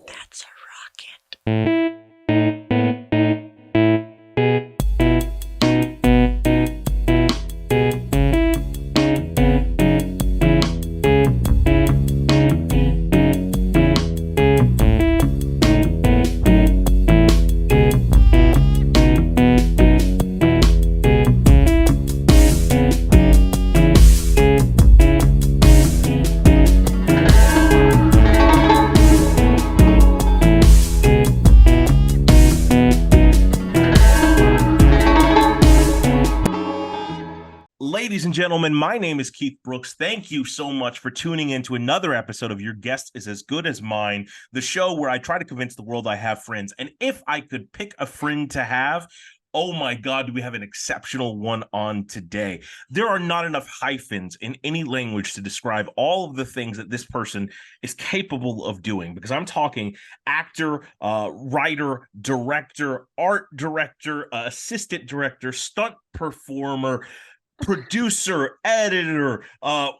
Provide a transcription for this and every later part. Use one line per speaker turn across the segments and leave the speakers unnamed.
That's a rocket.
Ladies and gentlemen, my name is Keith Brooks. Thank you so much for tuning in to another episode of Your Guest is as Good as Mine, the show where I try to convince the world I have friends. And if I could pick a friend to have, oh my God, do we have an exceptional one on today? There are not enough hyphens in any language to describe all of the things that this person is capable of doing, because I'm talking actor, writer, director, art director, assistant director, stunt performer, producer, editor,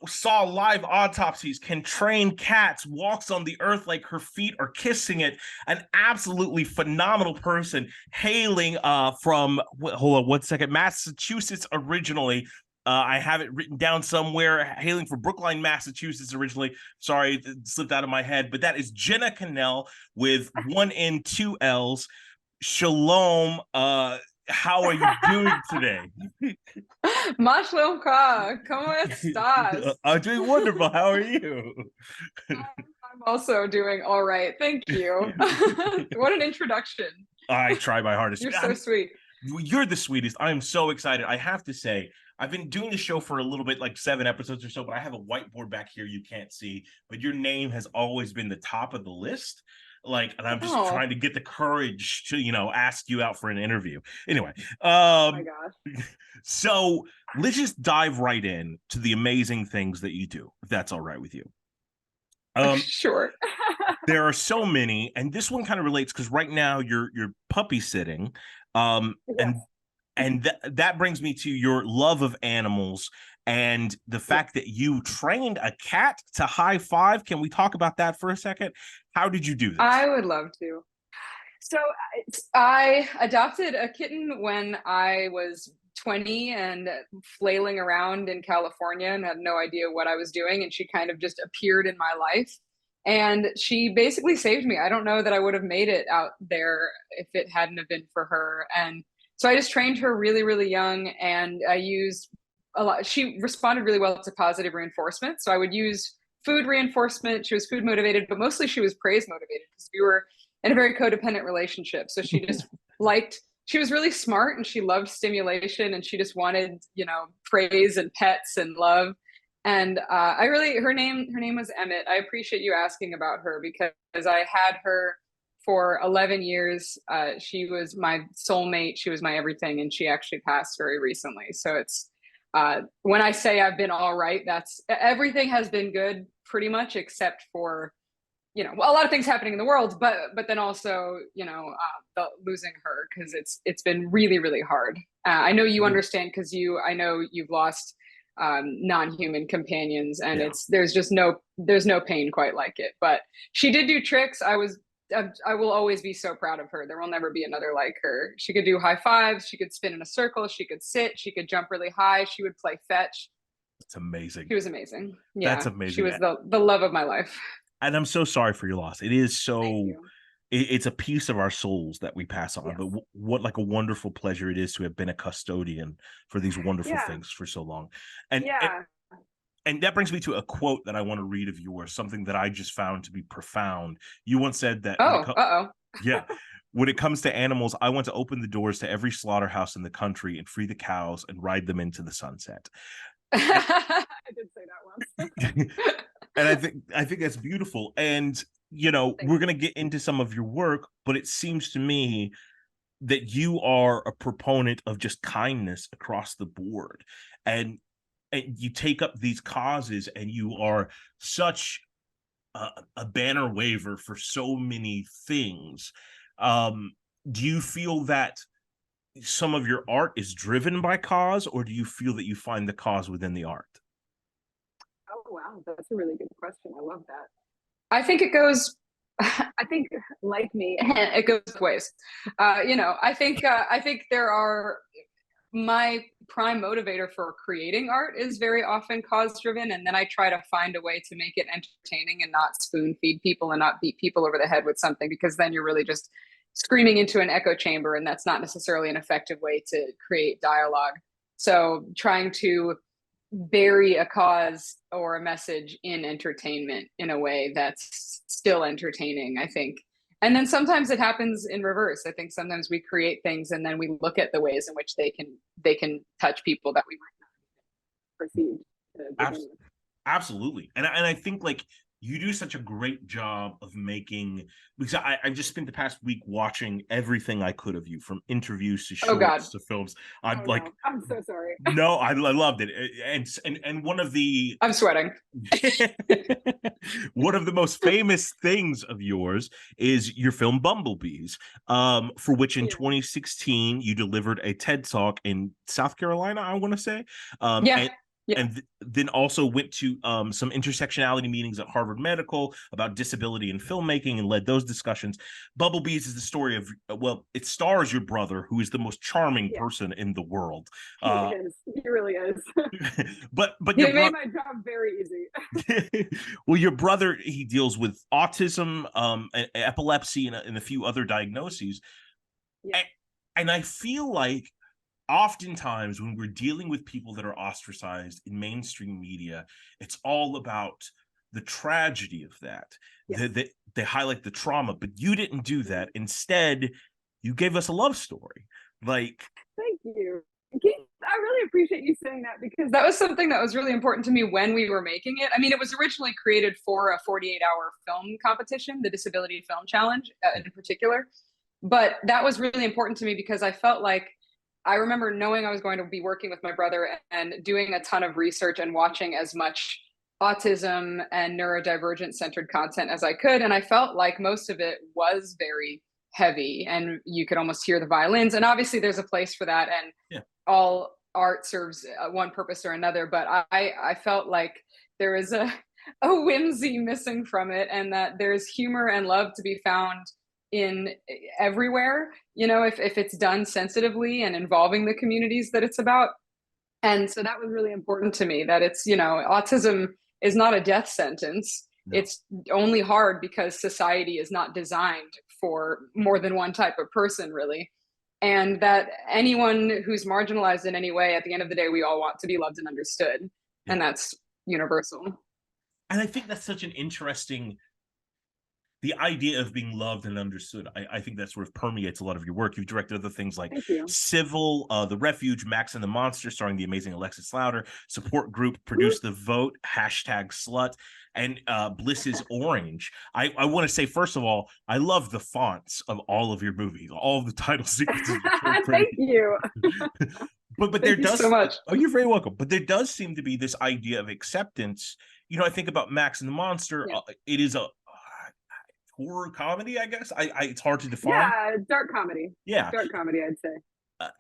saw live autopsies, can train cats, walks on the earth like her feet are kissing it. An absolutely phenomenal person, hailing from, hold on one second, Massachusetts originally. I have it written down somewhere, hailing from Brookline, Massachusetts originally. Sorry, it slipped out of my head, but that is Jenna Kanell with one N, two L's. Shalom. How are you doing today?
Mashlomka, ¿cómo estás?
I'm doing wonderful. How are you?
I'm also doing all right. Thank you. What an introduction.
I try my hardest.
You're so sweet.
You're the sweetest. I am so excited. I have to say, I've been doing the show for a little bit, like 7 episodes or so, but I have a whiteboard back here you can't see. But your name has always been the top of the list. And I'm just trying to get the courage to, ask you out for an interview. Anyway,
oh my gosh.
So let's just dive right in to the amazing things that you do, if that's all right with you.
Sure.
There are so many, and this one kind of relates because right now you're puppy sitting,
Yes.
and that brings me to your love of animals and the fact that you trained a cat to high five. Can we talk about that for a second? How did you do this?
I would love to. So I adopted a kitten when I was 20 and flailing around in California and had no idea what I was doing. And she kind of just appeared in my life. And she basically saved me. I don't know that I would have made it out there if it hadn't have been for her. And so I just trained her really, really young, and I used a lot. She responded really well to positive reinforcement. So I would use food reinforcement. She was food motivated, but mostly she was praise motivated because we were in a very codependent relationship. So she just she was really smart and she loved stimulation and she just wanted, praise and pets and love. And her name was Emmett. I appreciate you asking about her because I had her for 11 years. She was my soulmate. She was my everything. And she actually passed very recently. So it's, when I say I've been all right, that's everything has been good pretty much, except for, a lot of things happening in the world, but then also, losing her, because it's been really, really hard. I know you understand because I know you've lost non-human companions, and there's no pain quite like it. But she did do tricks. I will always be so proud of her. There will never be another like her. She could do high fives. She could spin in a circle. She could sit. She could jump really high. She would play fetch.
It's amazing.
She was amazing. Yeah,
that's amazing.
She was the love of my life.
And I'm so sorry for your loss. It is so. It's a piece of our souls that we pass on. Yes. But what like a wonderful pleasure it is to have been a custodian for these wonderful things for so long. And that brings me to a quote that I want to read of yours, something that I just found to be profound. You once said that. Yeah. When it comes to animals, I want to open the doors to every slaughterhouse in the country and free the cows and ride them into the sunset.
I did say that once.
And I think that's beautiful. And we're going to get into some of your work, but it seems to me that you are a proponent of just kindness across the board. And you take up these causes, and you are such a banner waver for so many things. Do you feel that some of your art is driven by cause, or do you feel that you find the cause within the art?
Oh, wow. That's a really good question. I love that. I think it goes. I think, like me, it goes both ways. I think there are my prime motivator for creating art is very often cause driven, and then I try to find a way to make it entertaining and not spoon feed people and not beat people over the head with something, because then you're really just screaming into an echo chamber, and that's not necessarily an effective way to create dialogue. So trying to bury a cause or a message in entertainment in a way that's still entertaining, I think. And then sometimes it happens in reverse. I think sometimes we create things and then we look at the ways in which they can touch people that we might not perceive to begin with.
Absolutely. And I think like you do such a great job of making, because I just spent the past week watching everything I could of you, from interviews to shorts to films. I'm like,
no. I'm so sorry.
No, I loved it. And one of the
I'm sweating.
one of the most famous things of yours is your film Bumblebees, for which in 2016 you delivered a TED Talk in South Carolina, I want to say. And then also went to some intersectionality meetings at Harvard Medical about disability in filmmaking and led those discussions. Bumblebees is the story of, well, it stars your brother, who is the most charming person in the world.
He really is.
but
he made my job very easy.
Well, your brother, he deals with autism, epilepsy, and a few other diagnoses. Yeah. And I feel like oftentimes when we're dealing with people that are ostracized in mainstream media, it's all about the tragedy of that. Yes. They highlight the trauma, but you didn't do that. Instead, you gave us a love story. Like,
thank you. I really appreciate you saying that, because that was something that was really important to me when we were making it. I mean, it was originally created for a 48-hour film competition, the Disability Film Challenge in particular. But that was really important to me because I felt like, I remember knowing I was going to be working with my brother and doing a ton of research and watching as much autism and neurodivergent centered content as I could. And I felt like most of it was very heavy and you could almost hear the violins. And obviously there's a place for that. And all art serves one purpose or another. But I felt like there is a whimsy missing from it, and that there's humor and love to be found in everywhere, if it's done sensitively and involving the communities that it's about. And so that was really important to me, that it's, autism is not a death sentence. No. It's only hard because society is not designed for more than one type of person, really. And that anyone who's marginalized in any way, at the end of the day, we all want to be loved and understood. Yeah. And that's universal.
And I think that's such an interesting, the idea of being loved and understood. I think that sort of permeates a lot of your work. You've directed other things like Civil, The Refuge, Max and the Monster, starring the amazing Alexis Louder, Support Group, Produce the Vote, #Slut, and Bliss is Orange. I want to say, first of all, I love the fonts of all of your movies, all of the title sequences.
Thank you.
But there does so much. Oh, you're very welcome. But there does seem to be this idea of acceptance. I think about Max and the Monster. Yeah. It is a horror comedy, I guess. It's hard to define.
Yeah, dark comedy.
Yeah,
dark comedy, I'd say.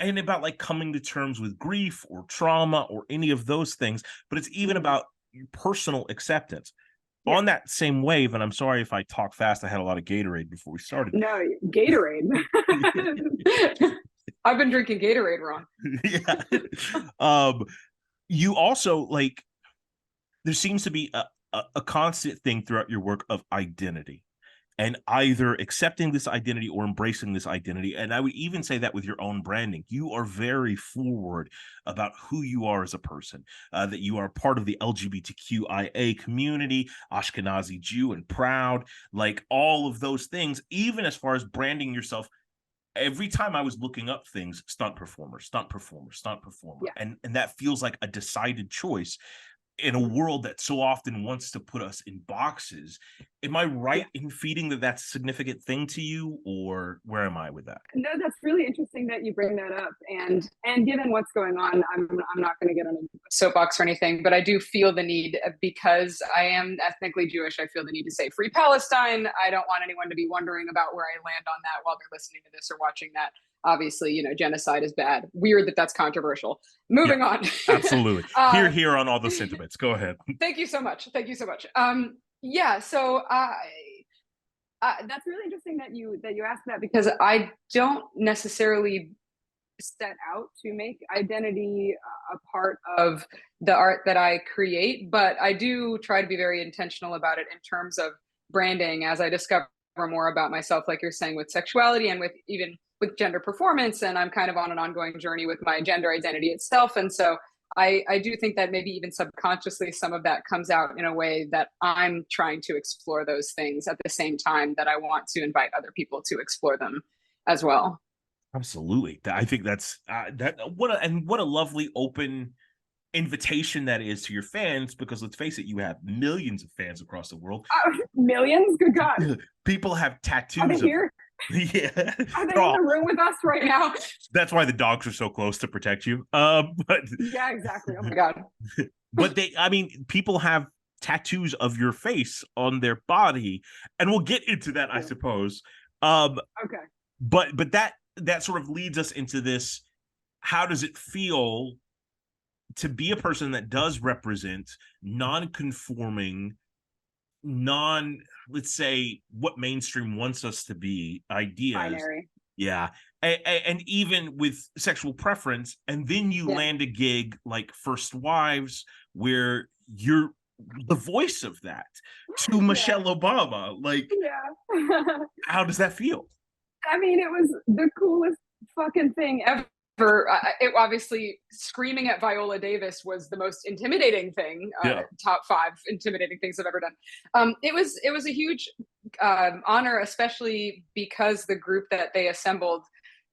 And about like coming to terms with grief or trauma or any of those things. But it's even about personal acceptance. Yeah. On that same wave, and I'm sorry if I talk fast, I had a lot of Gatorade before we started.
No, Gatorade. I've been drinking Gatorade, Ron.
Yeah. You also, like, there seems to be a constant thing throughout your work of identity, and either accepting this identity or embracing this identity. And I would even say that with your own branding, you are very forward about who you are as a person, that you are part of the LGBTQIA community, Ashkenazi Jew and proud, like all of those things, even as far as branding yourself. Every time I was looking up things, stunt performer, yeah. And that feels like a decided choice in a world that so often wants to put us in boxes. Am I right in feeding that that's a significant thing to you, or where am I with that?
No, that's really interesting that you bring that up. And given what's going on, I'm not going to get on a soapbox or anything, but I do feel the need, because I am ethnically Jewish, I feel the need to say Free Palestine. I don't want anyone to be wondering about where I land on that while they're listening to this or watching that. Obviously, genocide is bad. Weird that that's controversial. Moving on.
Absolutely. Here on all the sentiments. Go ahead.
Thank you so much. Yeah, so that's really interesting that you asked that, because I don't necessarily set out to make identity a part of the art that I create, but I do try to be very intentional about it in terms of branding as I discover more about myself, like you're saying, with sexuality and with even with gender performance. And I'm kind of on an ongoing journey with my gender identity itself. And so I do think that maybe even subconsciously some of that comes out in a way that I'm trying to explore those things at the same time that I want to invite other people to explore them as well.
Absolutely. I think that's what a lovely open invitation that is to your fans, because let's face it, you have millions of fans across the world.
Millions? Good God.
People have tattoos.
Are they here?
Yeah.
Are they in the room with us right now?
That's why the dogs are so close to protect you. But
yeah, exactly. Oh my God.
But people have tattoos of your face on their body, and we'll get into that, I suppose.
Okay.
But that sort of leads us into this. How does it feel to be a person that does represent non-conforming, let's say what mainstream wants us to be, ideas?
Binary.
Yeah. And even with sexual preference, and then you land a gig like First Wives, where you're the voice of that to Michelle Obama. Like, how does that feel?
I mean, it was the coolest fucking thing ever. It obviously, screaming at Viola Davis was the most intimidating thing. Top 5 intimidating things I've ever done. It was a huge honor, especially because the group that they assembled,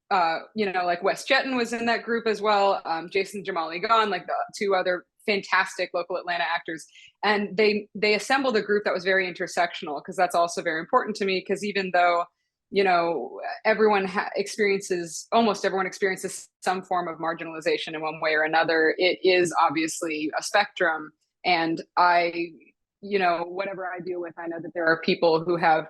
like Wes Jetton was in that group as well. Jason Jamali Ghan, like the 2 other fantastic local Atlanta actors, and they assembled a group that was very intersectional, because that's also very important to me. Because even though almost everyone experiences some form of marginalization in one way or another, it is obviously a spectrum. And whatever I deal with, I know that there are people who have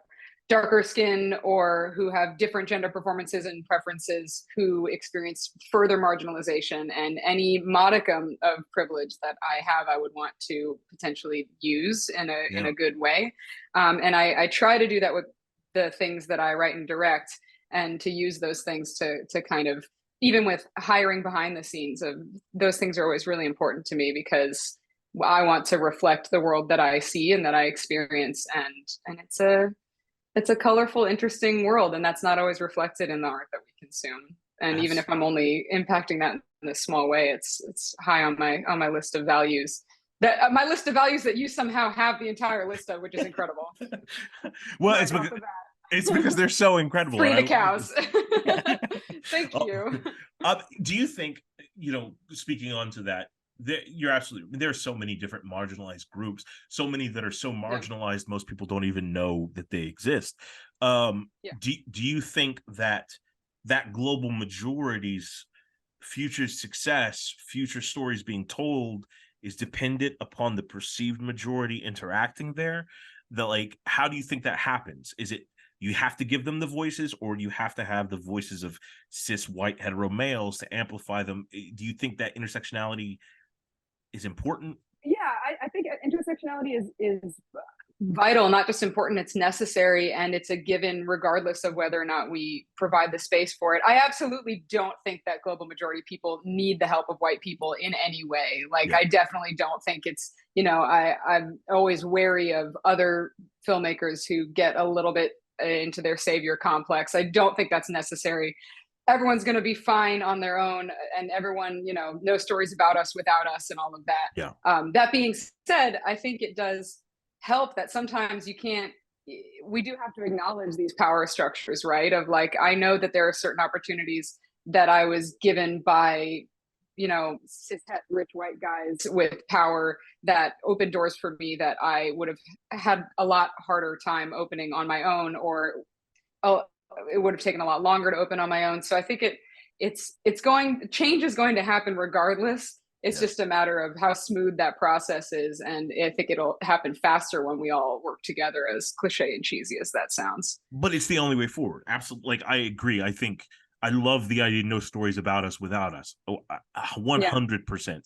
darker skin or who have different gender performances and preferences who experience further marginalization, and any modicum of privilege that I have, I would want to potentially use in a good way. And I try to do that with the things that I write and direct, and to use those things to kind of, even with hiring behind the scenes, of those things are always really important to me, because I want to reflect the world that I see and that I experience. And it's a colorful, interesting world, and that's not always reflected in the art that we consume. And even if I'm only impacting that in a small way, it's high on my list of values. That my list of values that you somehow have the entire list of, which is incredible.
Well, it's because they're so incredible.
Free the cows. Thank you.
Do you think, speaking on to that, you're absolutely, there are so many different marginalized groups, so many that are so marginalized most people don't even know that they exist. Do you think that global majority's future success, future stories being told, is dependent upon the perceived majority interacting there? How do you think that happens? Is it you have to give them the voices, or you have to have the voices of cis white hetero males to amplify them? Do you think that intersectionality is important?
Yeah, I think intersectionality is vital, not just important, it's necessary, and it's a given regardless of whether or not we provide the space for it. I absolutely don't think that global majority people need the help of white people in any way. I definitely don't think it's, I'm always wary of other filmmakers who get a little bit into their savior complex. I don't think that's necessary. Everyone's going to be fine on their own, and everyone, no stories about us without us, and all of that. That being said, I think it does help that sometimes we do have to acknowledge these power structures, right? Of I know that there are certain opportunities that I was given by, cis rich white guys with power that opened doors for me that I would have had a lot harder time opening on my own, or it would have taken a lot longer to open on my own. So I think change is going to happen regardless. It's just a matter of how smooth that process is. And I think it'll happen faster when we all work together, as cliche and cheesy as that sounds.
But it's the only way forward. Absolutely. I agree. I think I love the idea, no stories about us without us. 100%.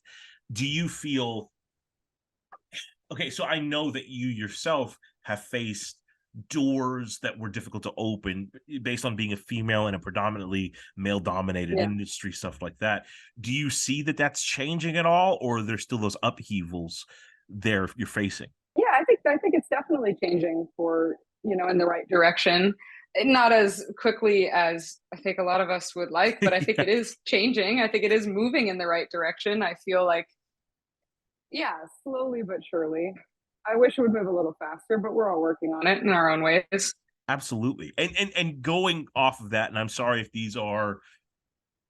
Do you feel Okay, so I know that you yourself have faced doors that were difficult to open based on being a female in a predominantly male dominated industry, stuff like that. Do you see that that's changing at all, or are there still those upheavals there you're facing?
Yeah, I think it's definitely changing for, in the right direction. Not as quickly as I think a lot of us would like, but I think
Yeah,
it is changing. I think it is moving in the right direction. I feel like, yeah, slowly but surely. I wish it would move a little faster, but we're all working on it in our own ways.
absolutely. And going off of that, and I'm sorry if these are,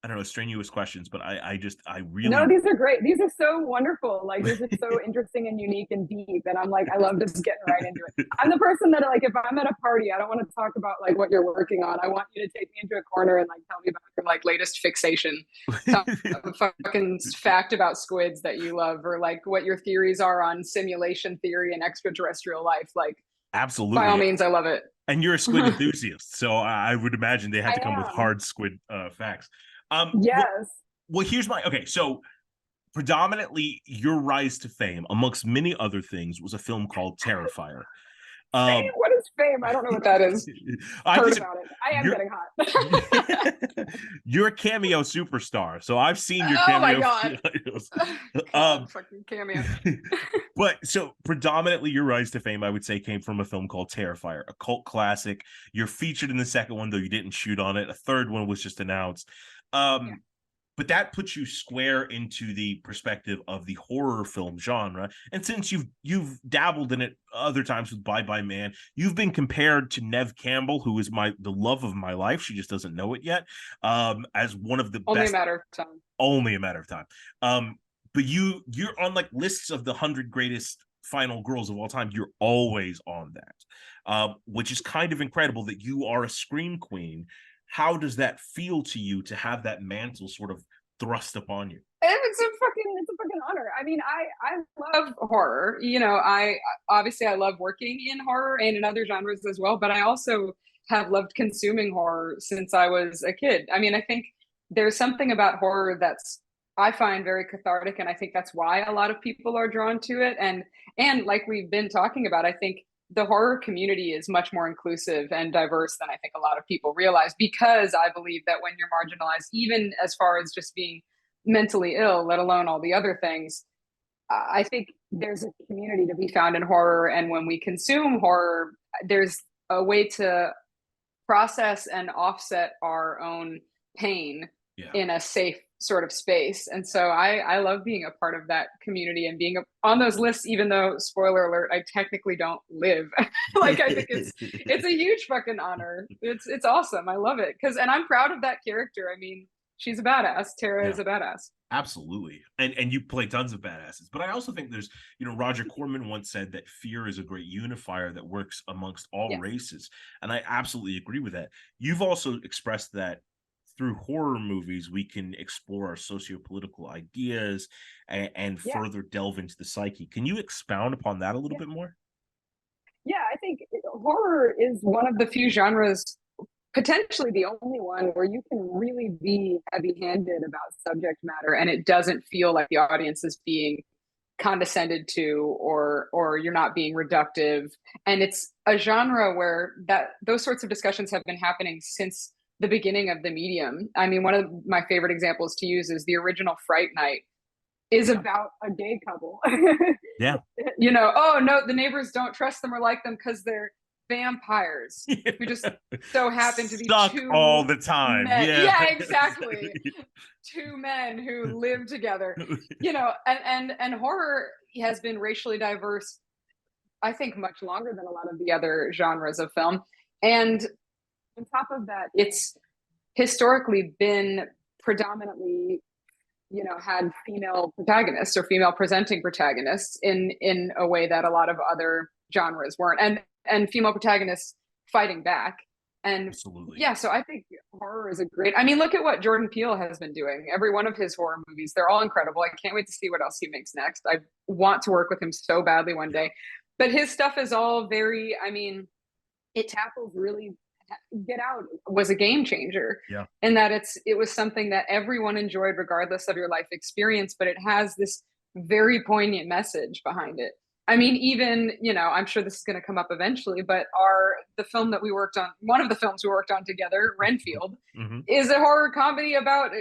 I don't know, strenuous questions, but I
No,
really
these are great. These are so wonderful. Like, these are so interesting and unique and deep. And I'm like, I love just getting right into it. I'm the person that, like, if I'm at a party, I don't want to talk about like what you're working on. I want you to take me into a corner and like tell me about your like latest fixation. Some fucking fact about squids that you love, or like what your theories are on simulation theory and extraterrestrial life. Like, by all
absolutely.
means, I love it.
And you're a squid enthusiast, so I would imagine they had
I
to come with
am.
hard squid facts. Well,
Yes.
well, here's my okay. So predominantly, your rise to fame, amongst many other things, was a film called Terrifier.
Fame?
Um,
What is fame? I don't know what that is.
I
Heard
just
about it. I am
you're
getting hot.
you're a cameo superstar, so I've seen your
Oh my
cameo.
God.
um,
God, fucking cameo.
but so predominantly your rise to fame, I would say, came from a film called Terrifier, a cult classic. You're featured in the second one, though you didn't shoot on it. A third one was just announced.
Yeah.
But that puts you square into the perspective of the horror film genre. And since you've dabbled in it other times with Bye Bye Man, you've been compared to Neve Campbell, who is the love of my life. She just doesn't know it yet. As one of the
Only a
best.
matter of time.
Only a matter of time. But you're on like lists of the 100 greatest final girls of all time. You're always on that, which is kind of incredible that you are a scream queen. How does that feel to you to have that mantle sort of thrust upon you?
It's a fucking honor. I mean, I love horror. I obviously I love working in horror and in other genres as well, but I also have loved consuming horror since I was a kid. I mean, I think there's something about horror that's I find very cathartic, and I think that's why a lot of people are drawn to it. And like we've been talking about, I think the horror community is much more inclusive and diverse than I think a lot of people realize, because I believe that when you're marginalized, even as far as just being mentally ill, let alone all the other things, I think there's a community to be found in horror. And when we consume horror, there's a way to process and offset our own pain
Yeah.
in a safe sort of space. And so I love being a part of that community and being on those lists, even though, spoiler alert, I technically don't live. Like, I think it's a huge fucking honor. It's awesome. I love it. And I'm proud of that character. I mean, she's a badass. Tara
Yeah.
is a badass.
Absolutely. And you play tons of badasses. But I also think there's, Roger Corman once said that fear is a great unifier that works amongst all
Yes.
races. And I absolutely agree with that. You've also expressed that through horror movies, we can explore our sociopolitical ideas and
Yeah.
further delve into the psyche. Can you expound upon that a little bit more?
Yeah, I think horror is one of the few genres, potentially the only one, where you can really be heavy-handed about subject matter and it doesn't feel like the audience is being condescended to, or you're not being reductive. And it's a genre where those sorts of discussions have been happening since the beginning of the medium. I mean, one of my favorite examples to use is the original Fright Night is about a gay couple.
Yeah.
Oh no, the neighbors don't trust them or like them because they're vampires who just so happen to be
Suck
two
all the time.
men.
Yeah.
Yeah, exactly. Two men who live together. And horror has been racially diverse, I think, much longer than a lot of the other genres of film. And on top of that, it's historically been predominantly, had female protagonists or female presenting protagonists in a way that a lot of other genres weren't, and female protagonists fighting back. And
Absolutely.
yeah, so I think horror is I mean, look at what Jordan Peele has been doing. Every one of his horror movies, they're all incredible. I can't wait to see what else he makes next. I want to work with him so badly one day. But his stuff is all very, I mean, it tackles really. Get Out was a game changer.
Yeah.
In that it was something that everyone enjoyed regardless of your life experience, but it has this very poignant message behind it. I mean, even, I'm sure this is going to come up eventually, but the film that we worked on, one of the films we worked on together, Renfield,
Mm-hmm.
is a horror comedy about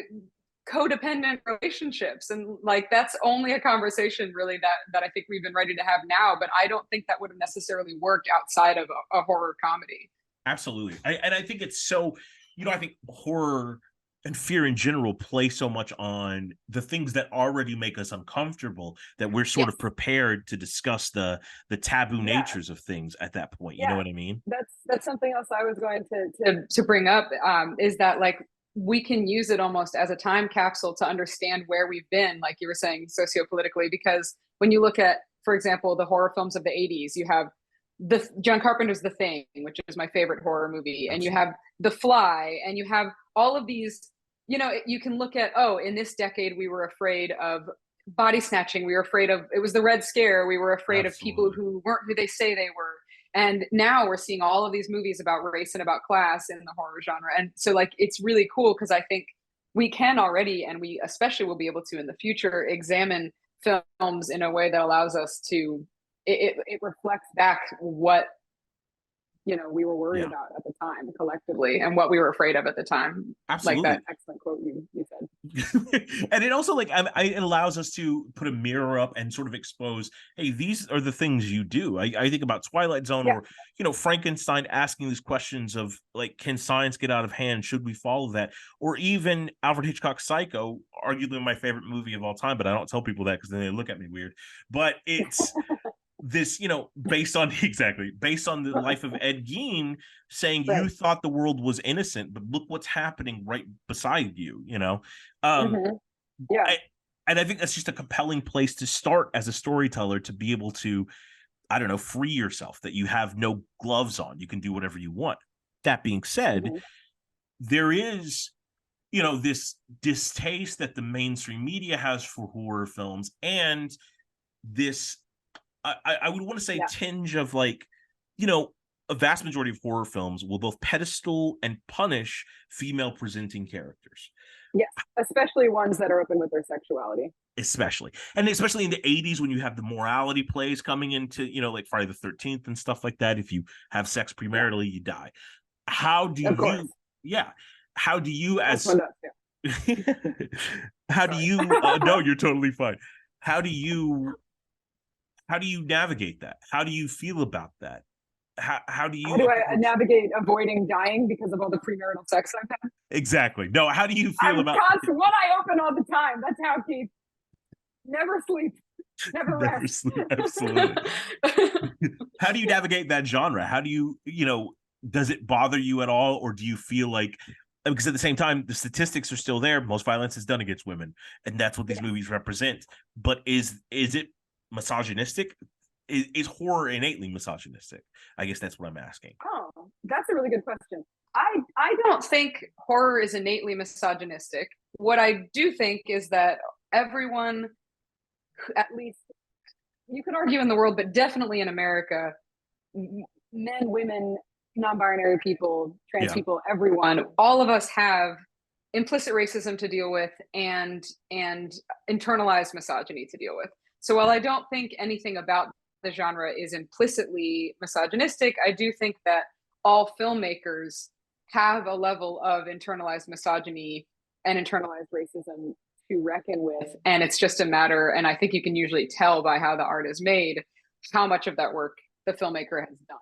codependent relationships. And like, that's only a conversation really that I think we've been ready to have now, but I don't think that would have necessarily worked outside of a horror comedy.
Absolutely. I think it's so, I think horror and fear in general play so much on the things that already make us uncomfortable that we're sort of prepared to discuss the taboo natures of things at that point. You know what I mean?
That's something else I was going to bring up, is that like we can use it almost as a time capsule to understand where we've been, like you were saying, sociopolitically, because when you look at, for example, the horror films of the 80s, you have the John Carpenter's The Thing, which is my favorite horror movie, and you have The Fly, and you have all of these, you can look at, in this decade we were afraid of body snatching, we were afraid of, it was the Red Scare, we were afraid of people who weren't who they say they were. And now we're seeing all of these movies about race and about class in the horror genre. And so like it's really cool because I think we can already, and we especially will be able to in the future, examine films in a way that allows us to, it reflects back what we were worried about at the time collectively and what we were afraid of at the time.
Absolutely.
Like that excellent quote you said.
And it also it allows us to put a mirror up and sort of expose, hey, these are the things you do. I think about Twilight Zone or, Frankenstein asking these questions of like, can science get out of hand? Should we follow that? Or even Alfred Hitchcock's Psycho, arguably my favorite movie of all time, but I don't tell people that because then they look at me weird. But it's this, based on the life of Ed Gein, saying you thought the world was innocent, but look what's happening right beside you, and I think that's just a compelling place to start as a storyteller, to be able to, I don't know, free yourself, that you have no gloves on, you can do whatever you want. That being said, there is, this distaste that the mainstream media has for horror films, and this, I would want to say, tinge of like, a vast majority of horror films will both pedestal and punish female presenting characters.
Yes, especially ones that are open with their sexuality.
Especially in the 80s, when you have the morality plays coming into, like Friday the 13th and stuff like that. If you have sex premaritally, you die. How do how do you as how do you no, you're totally fine. How do you navigate that? How do you feel about that? How do
I navigate avoiding dying because of all the premarital sex I've had?
Exactly. No, how do you feel about
one eye open all the time? That's how, Keith. Never sleep. Never rest.
Absolutely. How do you navigate that genre? How do you, does it bother you at all? Or do you feel like, because at the same time, the statistics are still there. Most violence is done against women, and that's what these movies represent. But is it misogynistic? Is horror innately misogynistic? I guess that's what I'm asking.
Oh, that's a really good question. I don't think horror is innately misogynistic. What I do think is that everyone, at least you could argue in the world, but definitely in America, men, women, non-binary people, trans people, everyone, all of us have implicit racism to deal with and internalized misogyny to deal with. So while I don't think anything about the genre is implicitly misogynistic, I do think that all filmmakers have a level of internalized misogyny and internalized racism to reckon with. And it's just a matter, and I think you can usually tell by how the art is made, how much of that work the filmmaker has done.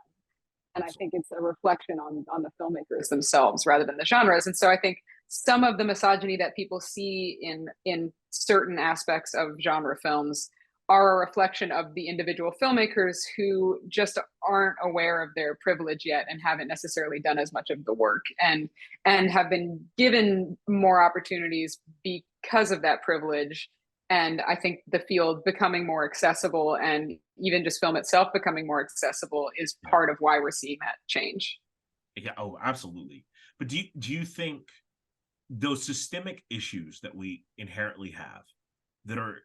And I think it's a reflection on the filmmakers themselves rather than the genres. And so I think some of the misogyny that people see in certain aspects of genre films are a reflection of the individual filmmakers who just aren't aware of their privilege yet and haven't necessarily done as much of the work and have been given more opportunities because of that privilege. And I think the field becoming more accessible and even just film itself becoming more accessible is part of why we're seeing that change.
Yeah, oh, absolutely. But do you think those systemic issues that we inherently have that are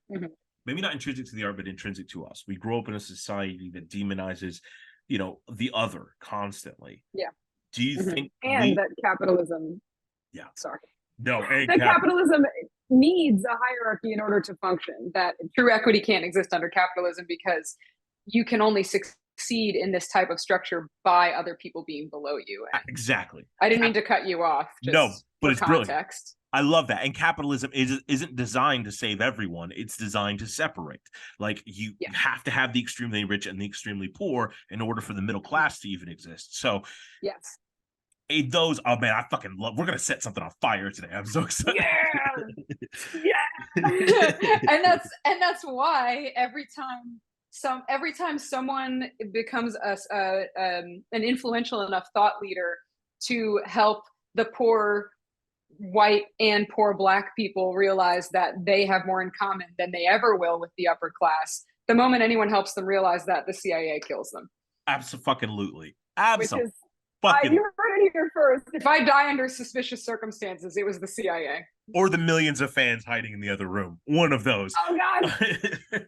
maybe not intrinsic to the art, but intrinsic to us? We grow up in a society that demonizes, the other constantly. Yeah. Do you think
that capitalism?
Yeah.
Sorry.
No.
That capitalism needs a hierarchy in order to function. That true equity can't exist under capitalism because you can only succeed in this type of structure by other people being below you. And
exactly.
I didn't mean to cut you off. Just
no, but
for
it's
context.
brilliant. I love that. And capitalism isn't designed to save everyone. It's designed to separate. Like you have to have the extremely rich and the extremely poor in order for the middle class to even exist. So
yes.
Those, oh man, I fucking love. We're gonna set something on fire today. I'm so excited.
Yeah. and that's why every time someone becomes an influential enough thought leader to help the poor white and poor black people realize that they have more in common than they ever will with the upper class, the moment anyone helps them realize that, the CIA kills them.
Absolutely.
You heard it here first. If I die under suspicious circumstances, it was the CIA.
Or the millions of fans hiding in the other room. One of those.
Oh, God.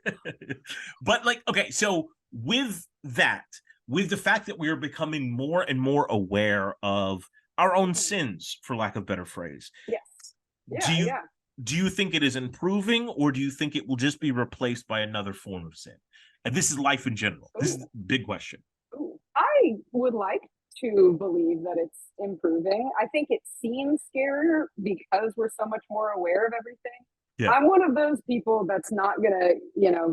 But like, okay, so with the fact that we are becoming more and more aware of our own sins, for lack of a better phrase.
Yes.
Do you think it is improving, or do you think it will just be replaced by another form of sin? And this is life in general. This is a big question.
I would like to believe that it's improving. I think it seems scarier because we're so much more aware of everything.
Yeah.
I'm one of those people that's not gonna,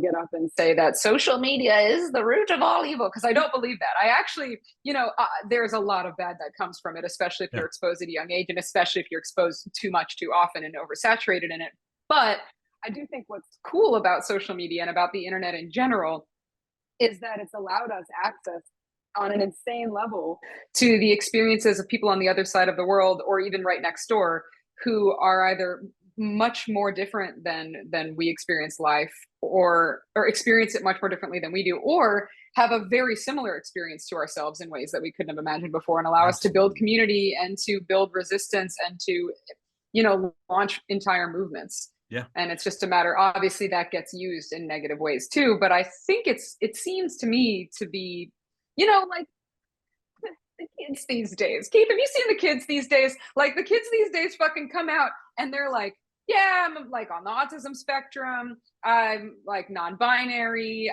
get up and say that social media is the root of all evil, because I don't believe that. I actually, there's a lot of bad that comes from it, especially if you're exposed at a young age, and especially if you're exposed too much too often and oversaturated in it. But I do think what's cool about social media and about the internet in general is that it's allowed us access on an insane level to the experiences of people on the other side of the world, or even right next door, who are either much more different than we experience life, or experience it much more differently than we do, or have a very similar experience to ourselves in ways that we couldn't have imagined before, and allow us to build community and to build resistance and to, launch entire movements.
Yeah.
And it's just a matter, obviously that gets used in negative ways too, but I think it seems to me to be, like the kids these days. Keith, have you seen the kids these days? Like the kids these days fucking come out and they're like, yeah, I'm like on the autism spectrum. I'm like non-binary.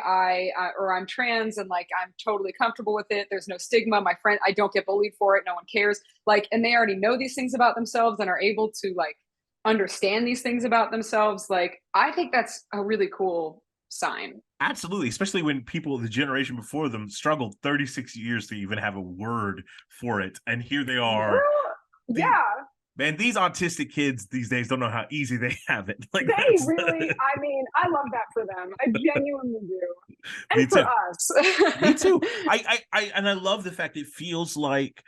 Or I'm trans, and like I'm totally comfortable with it. There's no stigma. My friend, I don't get bullied for it. No one cares. Like, and they already know these things about themselves and are able to like understand these things about themselves. Like, I think that's a really cool sign.
Absolutely, especially when people, the generation before them, struggled 36 years to even have a word for it, and here they are. Man, these autistic kids these days don't know how easy they have it. Like,
they really, I love that for them. I genuinely do. And
Me
for
too.
us.
Me too. I love the fact it feels like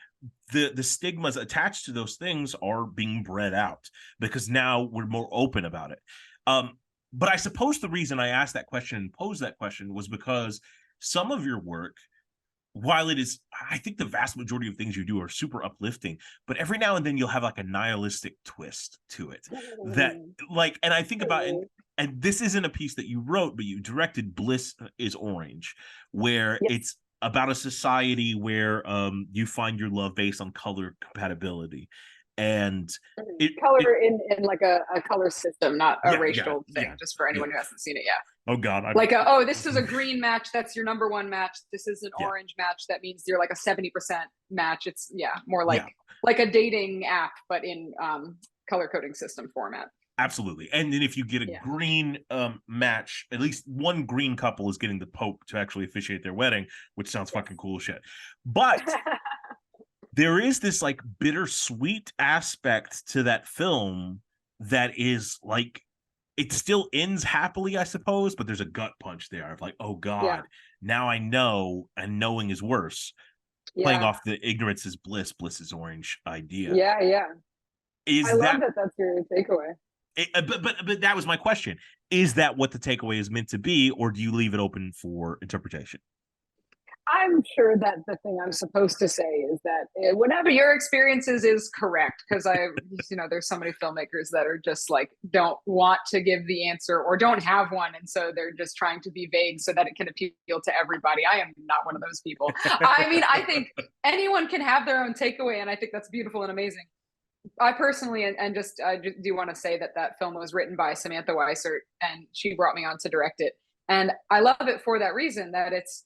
the stigmas attached to those things are being bred out, because now we're more open about it. But I suppose the reason I asked that question and posed that question was because some of your work, while it is, I think the vast majority of things you do are super uplifting, but every now and then you'll have like a nihilistic twist to it that like, and I think about it, and this isn't a piece that you wrote, but you directed, Bliss is Orange, where it's about a society where you find your love based on color compatibility. And
color in like a color system, not a racial thing, just for anyone who hasn't seen it yet.
Oh God.
This is a green match, that's your number one match. This is an orange match, that means you're like a 70% match. It's more like a dating app, but in color coding system format.
Absolutely. And then if you get a green match, at least one green couple is getting the Pope to actually officiate their wedding, which sounds fucking cool as shit. But there is this like bittersweet aspect to that film that is like, it still ends happily, I suppose, but there's a gut punch there of like, oh God, now I know, and knowing is worse. Playing off the ignorance is bliss, bliss is orange idea.
I love that that's your takeaway.
But that was my question. Is that what the takeaway is meant to be, or do you leave it open for interpretation?
I'm sure that the thing I'm supposed to say is that
whatever your experience is correct, because there's so many filmmakers that are just like, don't want to give the answer or don't have one, and so they're just trying to be vague so that it can appeal to everybody. I am not one of those people. I think anyone can have their own takeaway, and I think that's beautiful and amazing. I personally, I just do want to say that film was written by Samantha Weissert, and she brought me on to direct it. And I love it for that reason, that it's,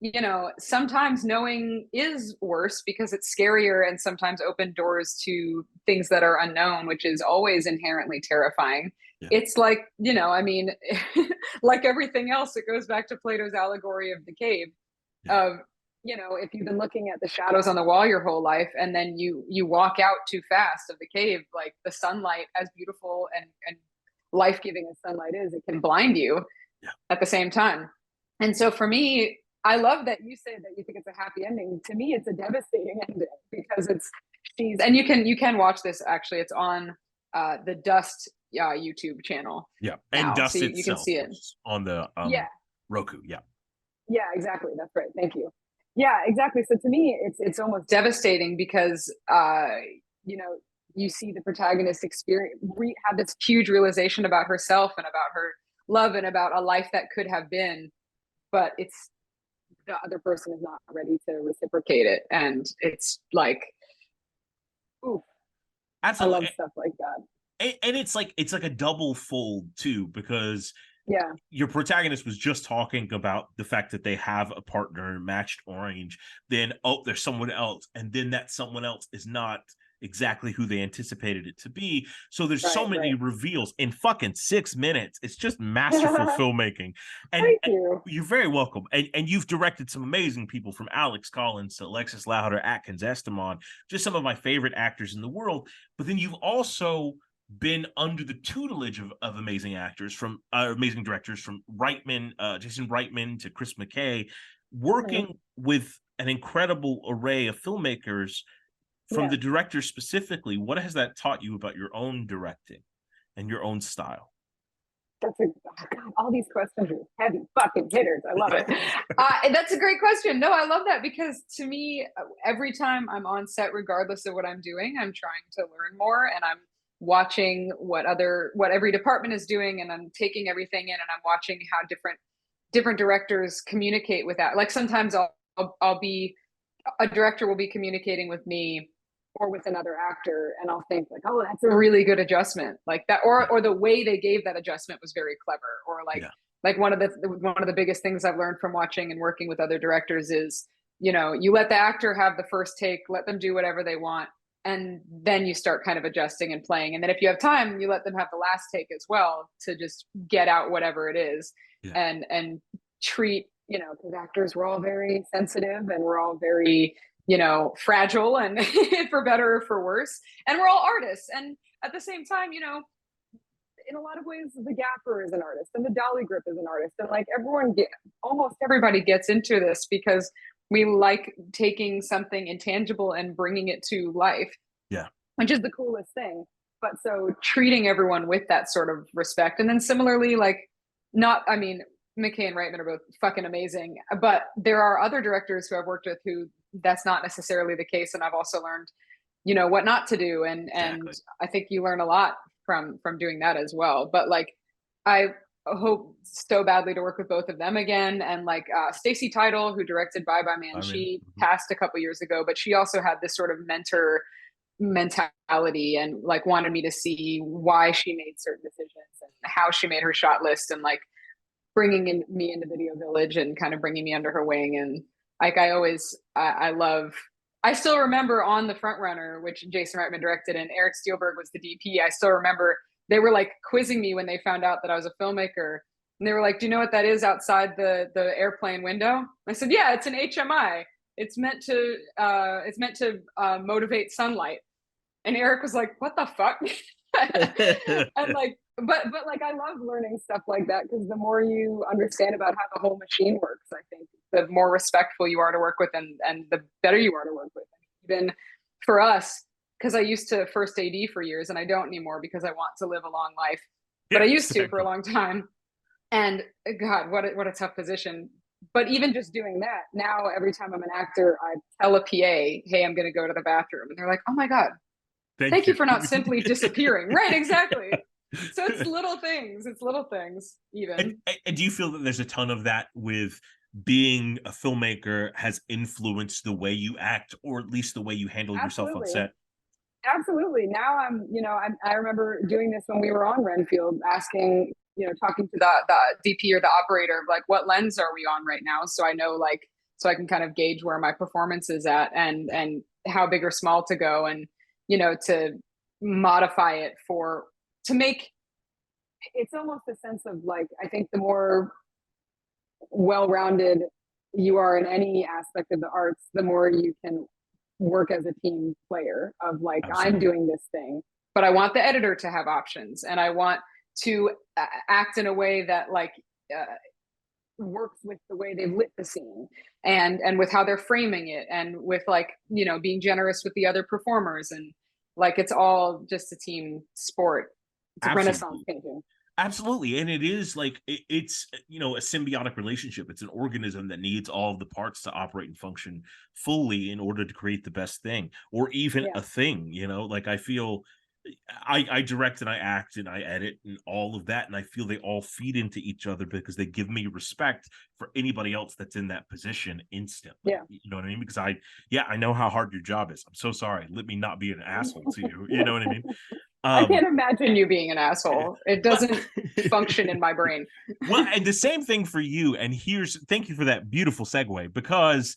you know, sometimes knowing is worse because it's scarier and sometimes open doors to things that are unknown, which is always inherently terrifying.
Yeah.
It's like, you know, I mean, like everything else, it goes back to Plato's allegory of the cave.
Yeah.
Of, you know, if you've been looking at the shadows on the wall your whole life, and then you walk out too fast of the cave, like the sunlight, as beautiful and life-giving as sunlight is, it can blind you at the same time. And so for me, I love that you say that you think it's a happy ending. To me, it's a devastating ending because it's and you can watch this, actually. It's on the Dust YouTube channel.
Yeah, and
now,
Dust
so
itself,
you can see it
on the
yeah.
Roku. Yeah.
Yeah, exactly. That's right. Thank you. Yeah, exactly. So to me, it's almost
devastating because you know, you see the protagonist experience have this huge realization about herself and about her love and about a life that could have been, but it's the other person is not ready to reciprocate it, and it's like, ooh,
Absolutely.
I love stuff like that.
And it's like a double fold too, because
yeah,
your protagonist was just talking about the fact that they have a partner matched orange, then there's someone else, and then that someone else is not exactly who they anticipated it to be. So there's so many reveals in fucking 6 minutes. It's just masterful filmmaking. And
thank you.
You're very welcome. And you've directed some amazing people, from Alex Collins to Alexis Louder, Atkins Estamon, just some of my favorite actors in the world. But then you've also been under the tutelage of amazing actors, from amazing directors, from Jason Reitman to Chris McKay, working with an incredible array of filmmakers. From the director specifically, what has that taught you about your own directing and your own style?
God, all these questions are heavy fucking hitters. I love it.
That's a great question. No, I love that, because to me, every time I'm on set, regardless of what I'm doing, I'm trying to learn more, and I'm watching what every department is doing, and I'm taking everything in, and I'm watching how different directors communicate with that. Like sometimes I'll be, a director will be communicating with me or with another actor, and I'll think like, oh, that's a really good adjustment, like that, or the way they gave that adjustment was very clever, or like one of the biggest things I've learned from watching and working with other directors is, you know, you let the actor have the first take, let them do whatever they want, and then you start kind of adjusting and playing, and then if you have time, you let them have the last take as well to just get out whatever it is. And treat, you know, because actors, we're all very sensitive, and we're all very, you know, fragile, and for better or for worse, and we're all artists. And at the same time, you know, in a lot of ways, the gaffer is an artist, and the dolly grip is an artist, and like almost everybody gets into this because we like taking something intangible and bringing it to life, which is the coolest thing. But so treating everyone with that sort of respect, and then similarly, like, I mean, McKay and Reitman are both fucking amazing, but there are other directors who I've worked with who that's not necessarily the case, and I've also learned, you know, what not to do, and I think you learn a lot from doing that as well. But like, I hope so badly to work with both of them again, and like Stacey Tidal, who directed Bye Bye Man, she passed a couple years ago, but she also had this sort of mentor mentality, and like wanted me to see why she made certain decisions and how she made her shot list, and like bringing me into Video Village and kind of bringing me under her wing. And like, I still remember on The Front Runner, which Jason Reitman directed and Eric Steelberg was the DP, I still remember they were like quizzing me when they found out that I was a filmmaker, and they were like, do you know what that is outside the airplane window? I said, yeah, it's an HMI. It's meant to motivate sunlight. And Eric was like, what the fuck? And like, but like, I love learning stuff like that, because the more you understand about how the whole machine works, I think the more respectful you are to work with, and the better you are to work with. Even for us, because I used to first AD for years, and I don't anymore because I want to live a long life, but I used to for a long time. And God, what a tough position. But even just doing that, now every time I'm an actor, I tell a PA, hey, I'm going to go to the bathroom. And they're like, oh my God, thank you for not simply disappearing. Right, exactly. So it's little things. Even.
And do you feel that there's a ton of that with being a filmmaker has influenced the way you act, or at least the way you handle yourself on set?
Absolutely. Now I remember doing this when we were on Renfield, asking, talking to the DP or the operator of like, what lens are we on right now? So I know, like, so I can kind of gauge where my performance is at and how big or small to go, and, to modify it to make, it's almost a sense of like, I think the more well-rounded you are in any aspect of the arts, the more you can work as a team player of like,
Absolutely.
I'm doing this thing, but I want the editor to have options, and I want to act in a way that like works with the way they've lit the scene, and with how they're framing it, and with like, being generous with the other performers, and like, it's all just a team sport. It's a Renaissance painting.
Absolutely. And it is like, it's, a symbiotic relationship. It's an organism that needs all of the parts to operate and function fully in order to create the best thing, or even a thing, like I feel I direct and I act and I edit and all of that. And I feel they all feed into each other because they give me respect for anybody else that's in that position instantly.
Yeah.
You know what I mean? Because I know how hard your job is. I'm so sorry. Let me not be an asshole to you. You know what I mean?
I can't imagine you being an asshole. It doesn't function in my brain.
Well, and the same thing for you. And thank you for that beautiful segue, because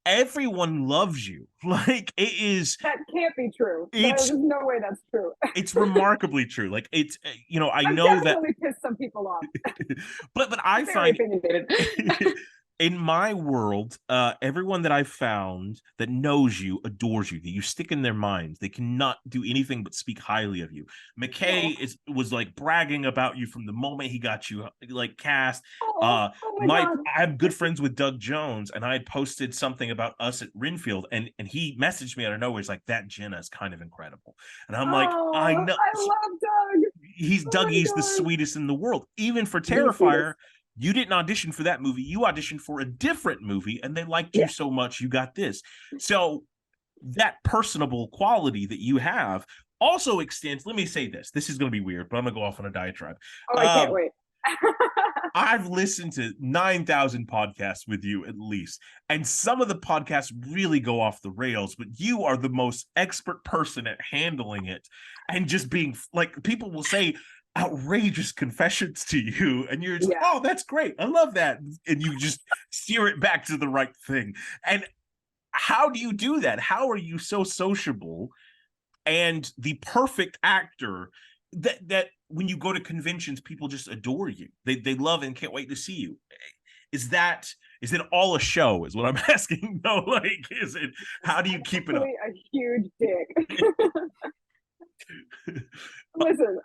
everyone loves you. Like, it is.
That can't be true. There's no way that's true.
It's remarkably true. Like, it's, I
I've
know
definitely pissed some people off.
but I find in my world, everyone that I've found that knows you adores you, that you stick in their minds. They cannot do anything but speak highly of you. McKay was like bragging about you from the moment he got you like cast. I have good friends with Doug Jones, and I had posted something about us at Renfield, and he messaged me out of nowhere. He's like, that Jenna is kind of incredible. And I'm like, I know.
I love Doug.
He's Dougie's the sweetest in the world. Even for Terrifier, you didn't audition for that movie. You auditioned for a different movie, and they liked you so much, you got this. So that personable quality that you have also extends. Let me say this. This is going to be weird, but I'm going to go off on a diatribe.
Oh, I can't wait.
I've listened to 9,000 podcasts with you at least, and some of the podcasts really go off the rails, but you are the most expert person at handling it and just being like, people will say outrageous confessions to you, and you're just like, oh, that's great, I love that, and you just steer it back to the right thing. And how do you do that? How are you so sociable and the perfect actor that when you go to conventions, people just adore you? They love and can't wait to see you. Is it all a show, is what I'm asking? No, like, is it, how do you keep it up?
A huge dick. Listen,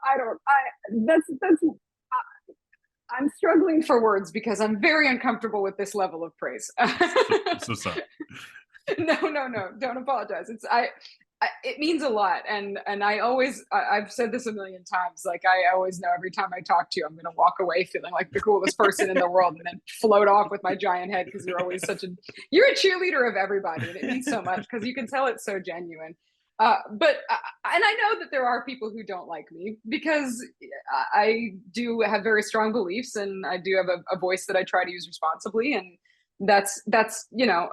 I'm struggling for words because I'm very uncomfortable with this level of praise.
So sorry.
No, don't apologize. It means a lot, and I've said this a million times. Like, I always know every time I talk to you, I'm going to walk away feeling like the coolest person in the world, and then float off with my giant head because you're always you're a cheerleader of everybody, and it means so much because you can tell it's so genuine. But I know that there are people who don't like me because I do have very strong beliefs, and I do have a voice that I try to use responsibly, and that's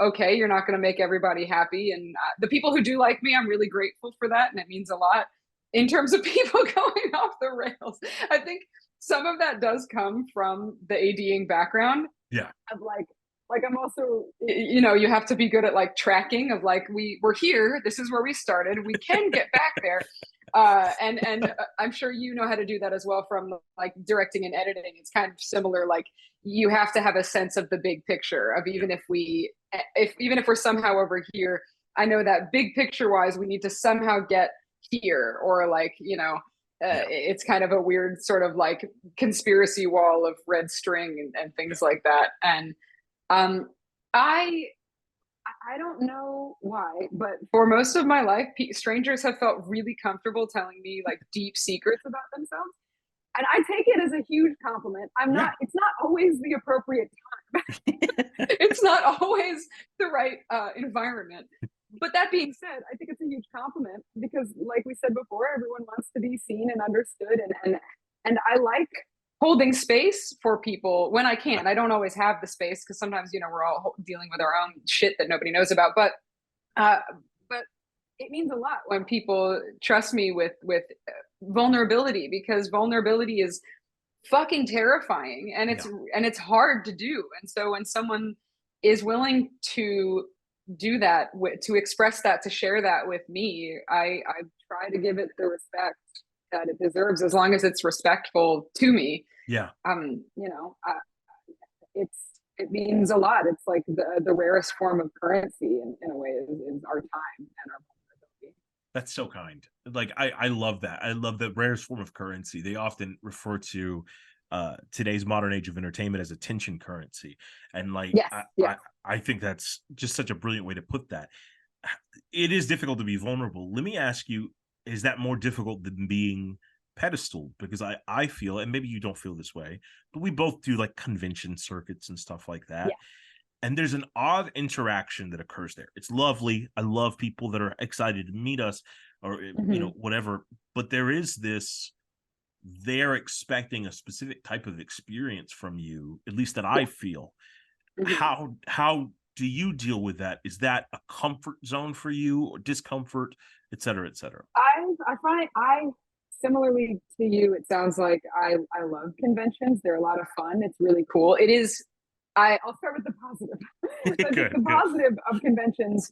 okay. You're not going to make everybody happy, and the people who do like me, I'm really grateful for that, and it means a lot. In terms of people going off the rails, I think some of that does come from the ADing background.
Yeah,
of like I'm also, you have to be good at like tracking of like, we're here, this is where we started, we can get back there. And I'm sure you know how to do that as well from like directing and editing. It's kind of similar. Like, you have to have a sense of the big picture of even if we're somehow over here, I know that big picture wise, we need to somehow get here, or like, it's kind of a weird sort of like conspiracy wall of red string and things like that. And I don't know why, but for most of my life, strangers have felt really comfortable telling me like deep secrets about themselves. And I take it as a huge compliment. It's not always the appropriate time. It's not always the right environment. But that being said, I think it's a huge compliment because, like we said before, everyone wants to be seen and understood. And I like holding space for people when I can. I don't always have the space because sometimes, we're all dealing with our own shit that nobody knows about. But it means a lot when people trust me with vulnerability, because vulnerability is
fucking terrifying, and it's hard to do. And so when someone is willing to do that, to express that, to share that with me, I try to give it the respect that it deserves, as long as it's respectful to me.
Yeah.
You know, it means a lot. It's like the rarest form of currency in a way is our time and our vulnerability.
That's so kind. Like, I love that. I love the rarest form of currency. They often refer to today's modern age of entertainment as a tension currency. And like,
Yes,
I think that's just such a brilliant way to put that. It is difficult to be vulnerable. Let me ask you, is that more difficult than being pedestal? Because I feel, and maybe you don't feel this way, but we both do like convention circuits and stuff like that.
Yeah.
And there's an odd interaction that occurs there. It's lovely. I love people that are excited to meet us, or you know, whatever. But there is this, they're expecting a specific type of experience from you, at least that I feel. How do you deal with that? Is that a comfort zone for you, or discomfort, et cetera, et cetera?
I find similarly to you, it sounds like I love conventions. They're a lot of fun. It's really cool. It is. I'll start with the positive.
Good,
the positive of conventions,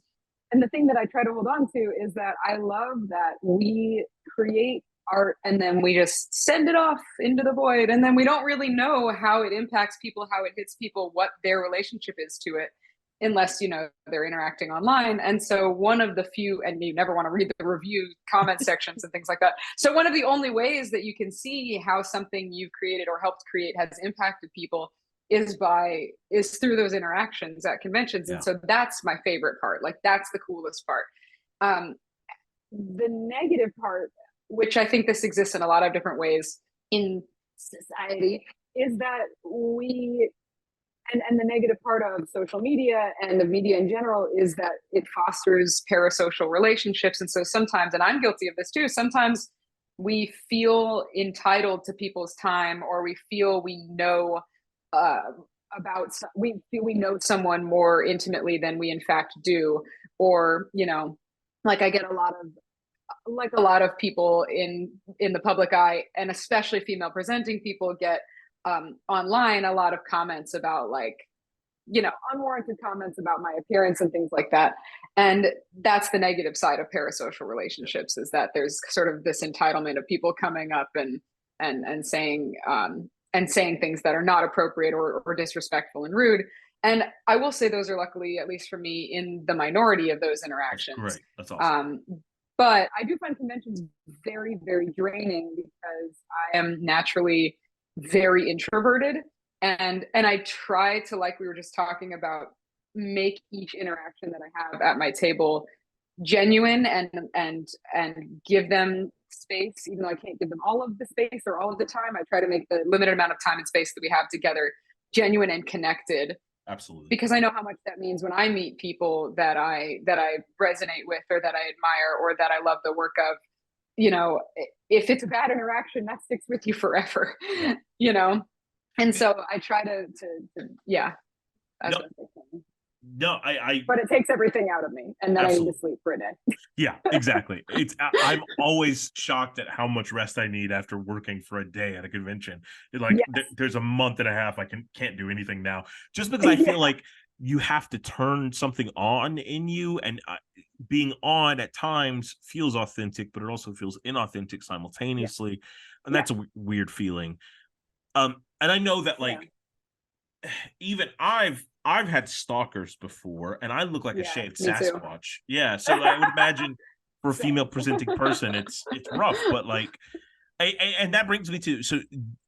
and the thing that I try to hold on to, is that I love that we create art and then we just send it off into the void, and then we don't really know how it impacts people, how it hits people, what their relationship is to it, unless, you know, they're interacting online. And so one of the few, and you never want to read the review comment sections and things like that, so one of the only ways that you can see how something you've created or helped create has impacted people is through those interactions at conventions. And so that's my favorite part. Like, that's the coolest part. The negative part, which I think this exists in a lot of different ways in society, is that and the negative part of social media and the media in general is that it fosters parasocial relationships. And so sometimes, and I'm guilty of this too, sometimes we feel entitled to people's time, or we feel we know we feel we know someone more intimately than we in fact do. Or, you know, like, I get a lot of people in the public eye, and especially female presenting people, get online a lot of comments about, like, you know, unwarranted comments about my appearance and things like that. And that's the negative side of parasocial relationships, is that there's sort of this entitlement of people coming up and saying things that are not appropriate or disrespectful and rude. And I will say those are, luckily, at least for me, in the minority of those interactions.
That's great. That's awesome.
But I do find conventions very, very draining, because I am naturally very introverted, and I try to, like we were just talking about, make each interaction that I have at my table genuine and give them space, even though I can't give them all of the space or all of the time. I try to make the limited amount of time and space that we have together genuine and connected.
Absolutely.
Because I know how much that means when I meet people that I resonate with, or that I admire, or that I love the work of. You know, if it's a bad interaction, that sticks with you forever. You know, and so I try to
No,
but it takes everything out of me, and then
absolutely.
I need to sleep for a day.
Yeah, exactly. I'm always shocked at how much rest I need after working for a day at a convention. There's a month and a half I can't do anything now, just because I feel like you have to turn something on in you, and being on at times feels authentic, but it also feels inauthentic simultaneously, and that's a weird feeling. And I know that, like, even I've had stalkers before, and I look like a shaved Sasquatch. Too. Yeah, so I would imagine for a female presenting person, it's rough. But like, and that brings me to, so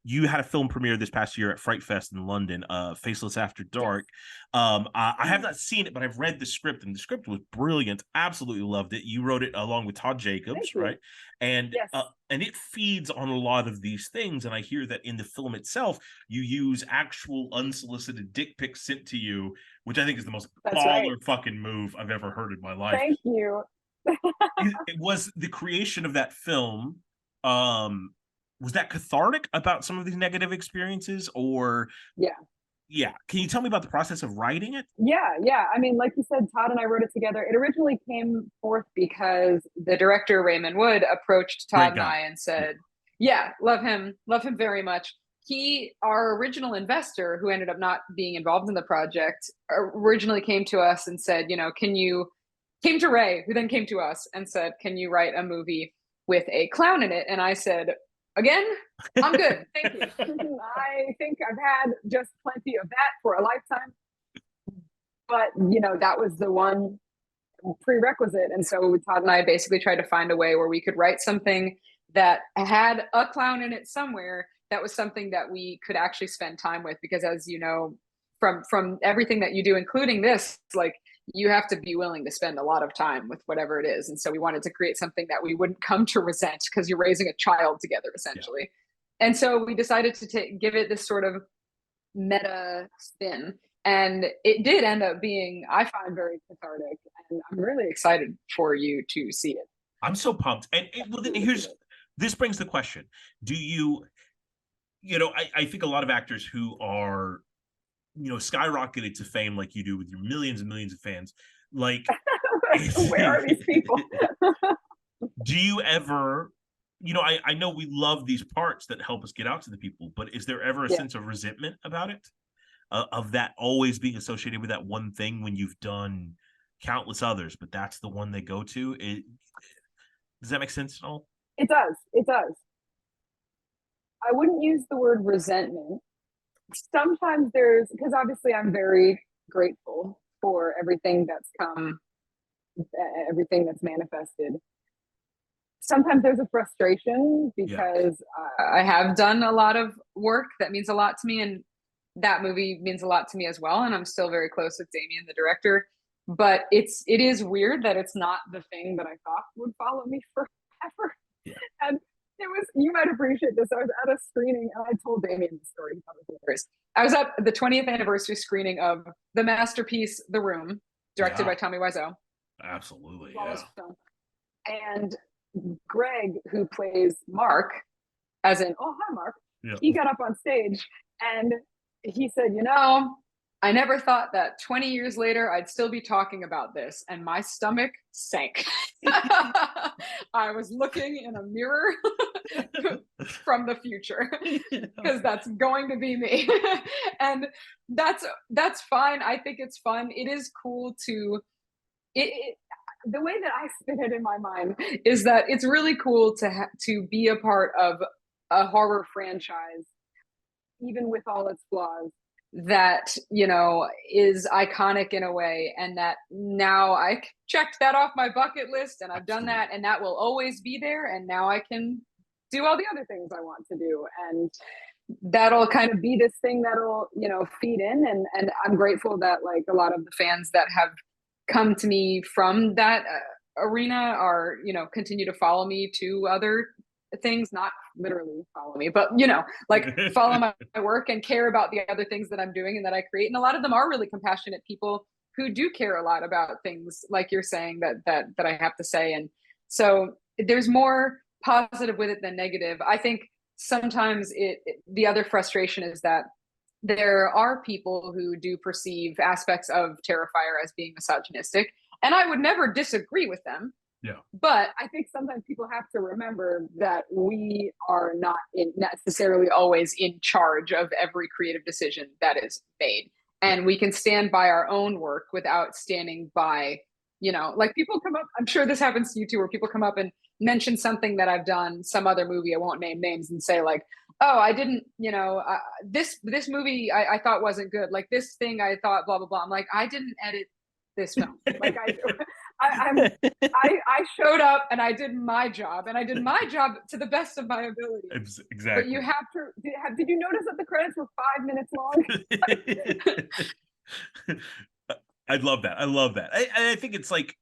you had a film premiere this past year at Fright Fest in London, Faceless After Dark. I have not seen it, but I've read the script, and the script was brilliant. Absolutely loved it. You wrote it along with Todd Jacobs, right? And and it feeds on a lot of these things. And I hear that in the film itself, you use actual unsolicited dick pics sent to you, which I think is the most baller fucking move I've ever heard in my life.
Thank you.
It was the creation of that film. Was that cathartic about some of these negative experiences, or can you tell me about the process of writing it?
I mean, like you said, Todd and I wrote it together. It originally came forth because the director Raymond Wood approached Todd and I and said, love him very much, our original investor, who ended up not being involved in the project, originally came to us and said, you know, came to Ray, who then came to us and said, can you write a movie with a clown in it? And I said, again, I'm good. Thank you.
I think I've had just plenty of that for a lifetime. But, you know, that was the one prerequisite. And so Todd and I basically tried to find a way where we could write something that had a clown in it somewhere, that was something that we could actually spend time with. Because as you know, from everything that you do, including this, like, you have to be willing to spend a lot of time with whatever it is. And so we wanted to create something that we wouldn't come to resent, because you're raising a child together, essentially. Yeah. And so we decided to give it this sort of meta spin. And it did end up being, I find, very cathartic. And I'm really excited for you to see it.
I'm so pumped. And well, then this brings the question. Do you know, I think a lot of actors who are, you know, skyrocketed to fame like you do with your millions and millions of fans, like,
where are these people?
Do you ever, you know, I know we love these parts that help us get out to the people, but is there ever a sense of resentment about it? Of that always being associated with that one thing when you've done countless others, but that's the one they go to? Does that make sense at all?
It does. It does. I wouldn't use the word resentment. Sometimes there's, because obviously I'm very grateful for everything that's come, everything that's manifested. Sometimes there's a frustration because I have done a lot of work that means a lot to me, and that movie means a lot to me as well. And I'm still very close with Damien, the director. But it is weird that it's not the thing that I thought would follow me forever. Yeah. And it was, you might appreciate this. I was at a screening, and I told Damien the story. I was at the 20th anniversary screening of the masterpiece, The Room, directed by Tommy Wiseau.
Absolutely,
And Greg, who plays Mark, as in, oh, hi, Mark. Yeah. He got up on stage and he said, you know, I never thought that 20 years later I'd still be talking about this. And my stomach sank. I was looking in a mirror from the future, because that's going to be me. And that's fine. I think it's fun. It is cool to the way that I spin it in my mind is that it's really cool to be a part of a horror franchise, even with all its flaws, that, you know, is iconic in a way, and that now I checked that off my bucket list, and I've done that, and that will always be there, and now I can do all the other things I want to do, and that'll kind of be this thing that'll, you know, feed in, and I'm grateful that, like, a lot of the fans that have come to me from that arena are, you know, continue to follow me to other things, not literally follow me, but, you know, like, follow my work and care about the other things that I'm doing and that I create. And a lot of them are really compassionate people who do care a lot about things like you're saying that I have to say. And so there's more positive with it than negative. I think sometimes the other frustration is that there are people who do perceive aspects of Terrifier as being misogynistic, and I would never disagree with them.
Yeah.
But I think sometimes people have to remember that we are not necessarily always in charge of every creative decision that is made. And we can stand by our own work without standing by, you know, like, people come up, I'm sure this happens to you too, where people come up and mention something that I've done, some other movie, I won't name names, and say, like, oh, I didn't, you know, this movie I thought wasn't good. Like, this thing I thought blah, blah, blah. I'm like, I didn't edit this film. Like, I showed up and I did my job, and I did my job to the best of my ability.
Exactly.
But you have to, did you notice that the credits were 5 minutes long?
I love that. I love that. I think it's like,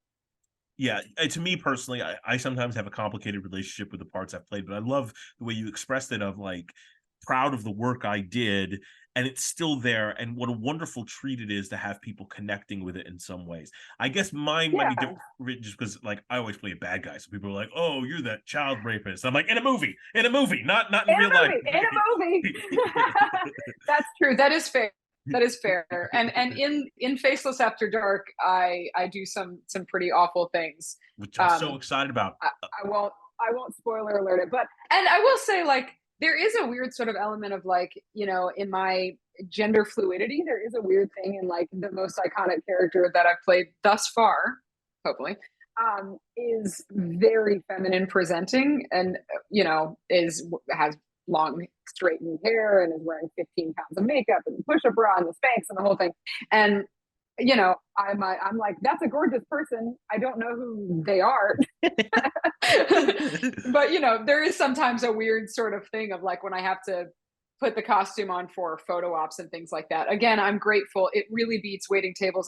yeah, to me personally, I sometimes have a complicated relationship with the parts I've played, but I love the way you expressed it, of like, proud of the work I did, and it's still there, and what a wonderful treat it is to have people connecting with it in some ways. I guess mine might be different just because, like, I always play a bad guy, so people are like, oh, you're that child rapist. I'm like, in a movie, not in real life.
In a movie. That's true. That is fair. That is fair. And in Faceless After Dark, I do some pretty awful things,
which I'm so excited about.
I won't spoiler alert it, and I will say, like, there is a weird sort of element of like, you know, in my gender fluidity, there is a weird thing in like the most iconic character that I've played thus far, hopefully, is very feminine presenting, and you know, has long straightened hair and is wearing 15 pounds of makeup and the push-up bra and the Spanx and the whole thing. And you know, I'm like, that's a gorgeous person. I don't know who they are. But you know, there is sometimes a weird sort of thing of like when I have to put the costume on for photo ops and things like that. Again, I'm grateful. It really beats waiting tables.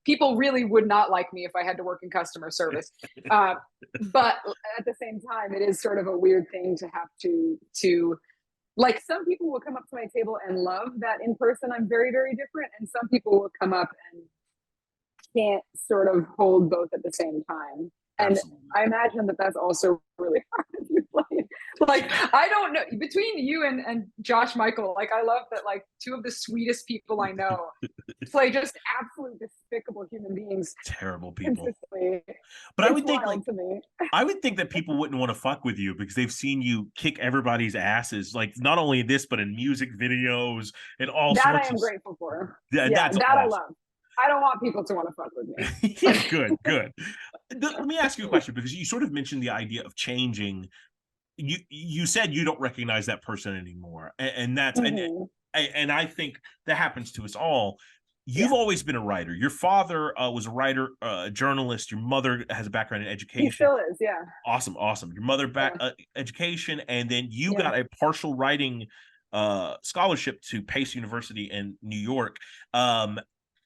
People really would not like me if I had to work in customer service. But at the same time, it is sort of a weird thing to have to like, some people will come up to my table and love that in person I'm very, very different. And some people will come up and can't sort of hold both at the same time. And absolutely. I imagine that that's also really hard to play. Like, I don't know, between you and Josh Michael, like, I love that, like, two of the sweetest people I know play just absolute despicable human beings.
Terrible people. But I would think, like,
to me.
I would think that people wouldn't want to fuck with you because they've seen you kick everybody's asses, like, not only in this, but in music videos and all
that
sorts
I am
of
grateful for.
Yeah, that's
that
awesome.
I love. I don't want people to want to fuck with me.
Yeah, good. Let me ask you a question, because you sort of mentioned the idea of changing. You said you don't recognize that person anymore, and that's and I think that happens to us all. You've always been a writer. Your father was a writer, a journalist. Your mother has a background in education.
He still is, yeah.
Awesome. Your mother education, and then you got a partial writing scholarship to Pace University in New York.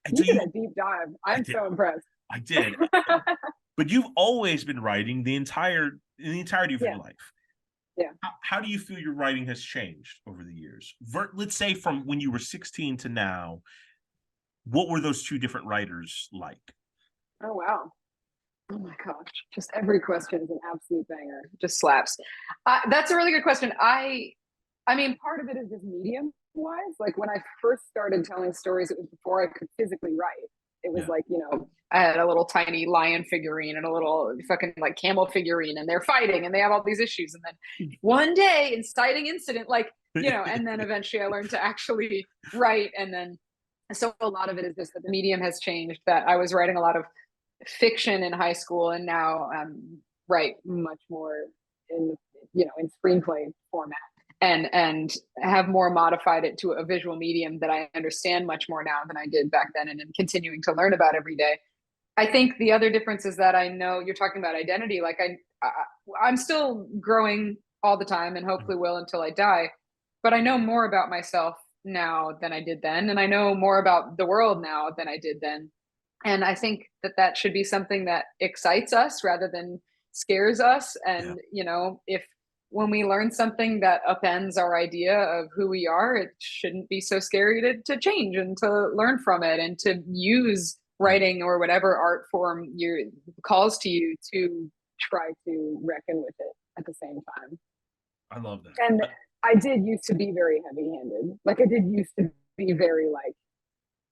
You did a deep dive. I'm so impressed.
I did. But you've always been writing the entirety of your life.
Yeah.
How do you feel your writing has changed over the years? Let's say from when you were 16 to now, what were those two different writers like?
Oh, wow. Oh my gosh. Just every question is an absolute banger. Just slaps. That's a really good question. I mean, part of it is just medium wise. Like, when I first started telling stories, it was before I could physically write. It was like, you know, I had a little tiny lion figurine and a little fucking like camel figurine, and they're fighting and they have all these issues. And then one day, inciting incident, like, you know, and then eventually I learned to actually write. And then, so a lot of it is just that the medium has changed, that I was writing a lot of fiction in high school, and now write much more in, you know, in screenplay format. And have more modified it to a visual medium that I understand much more now than I did back then, and am continuing to learn about every day. I think the other difference is that I know you're talking about identity. Like, I'm still growing all the time, and hopefully will until I die. But I know more about myself now than I did then, and I know more about the world now than I did then. And I think that should be something that excites us rather than scares us. And you know, when we learn something that upends our idea of who we are, it shouldn't be so scary to change and to learn from it, and to use writing or whatever art form calls to you to try to reckon with it at the same time.
I love that.
And I did used to be very heavy-handed. Like, I did used to be very, like,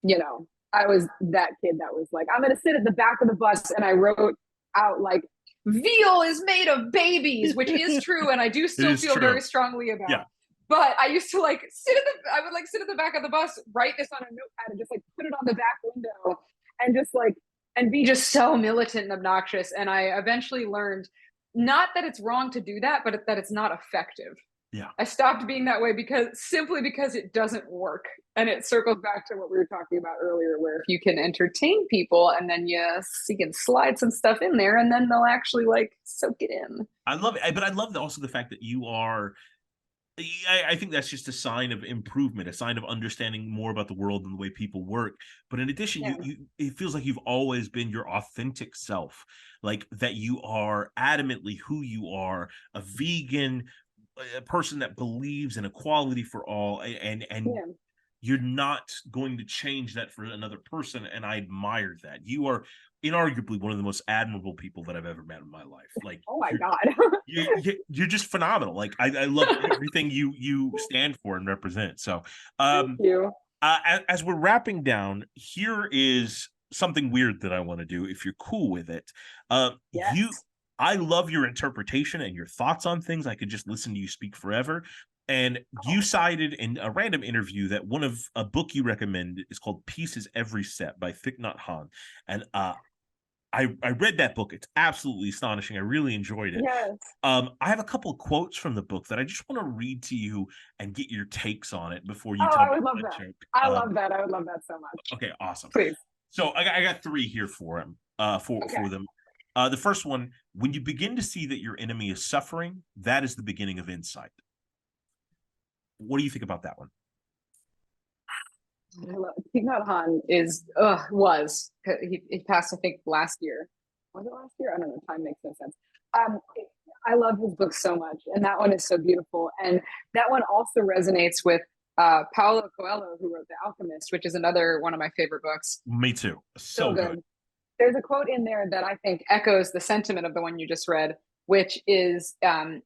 you know, I was that kid that was like, I'm going to sit at the back of the bus, and I wrote out, like, veal is made of babies, which is true, and I do still feel very strongly about. Yeah. But I used to like sit at the back of the bus, write this on a notepad, and just like put it on the back window, and just like, and be just so militant and obnoxious. And I eventually learned, not that it's wrong to do that, but that it's not effective.
Yeah.
I stopped being that way simply because it doesn't work. And it circles back to what we were talking about earlier, where if you can entertain people, and then you can slide some stuff in there, and then they'll actually like soak it in.
I love it. But I love also the fact that you are, I think that's just a sign of improvement, a sign of understanding more about the world and the way people work. But in addition, it feels like you've always been your authentic self, like that you are adamantly who you are, a vegan, a person that believes in equality for all, and you're not going to change that for another person. And I admire that. You are inarguably one of the most admirable people that I've ever met in my life. Like,
oh my God.
you're just phenomenal. Like, I love everything you stand for and represent. So
thank you.
As we're wrapping down, here is something weird that I want to do, if you're cool with it.
Yes.
I love your interpretation and your thoughts on things. I could just listen to you speak forever. And you cited in a random interview that a book you recommend is called Peace is Every Step by Thich Nhat Hanh. And I read that book. It's absolutely astonishing. I really enjoyed it.
Yes.
I have a couple of quotes from the book that I just want to read to you and get your takes on it before you tell
I
me.
would love that. I love that. I would love that so much.
Okay, awesome.
Please.
So I got three here for him. For them. The first one: when you begin to see that your enemy is suffering, that is the beginning of insight. What do you think about that one?
Thich Nhat Hanh he passed, I think, last year. Was it last year? I don't know. Time makes no sense. I love his book so much, and that one is so beautiful. And that one also resonates with Paulo Coelho, who wrote The Alchemist, which is another one of my favorite books.
Me too. So good.
There's a quote in there that I think echoes the sentiment of the one you just read, which is, I'm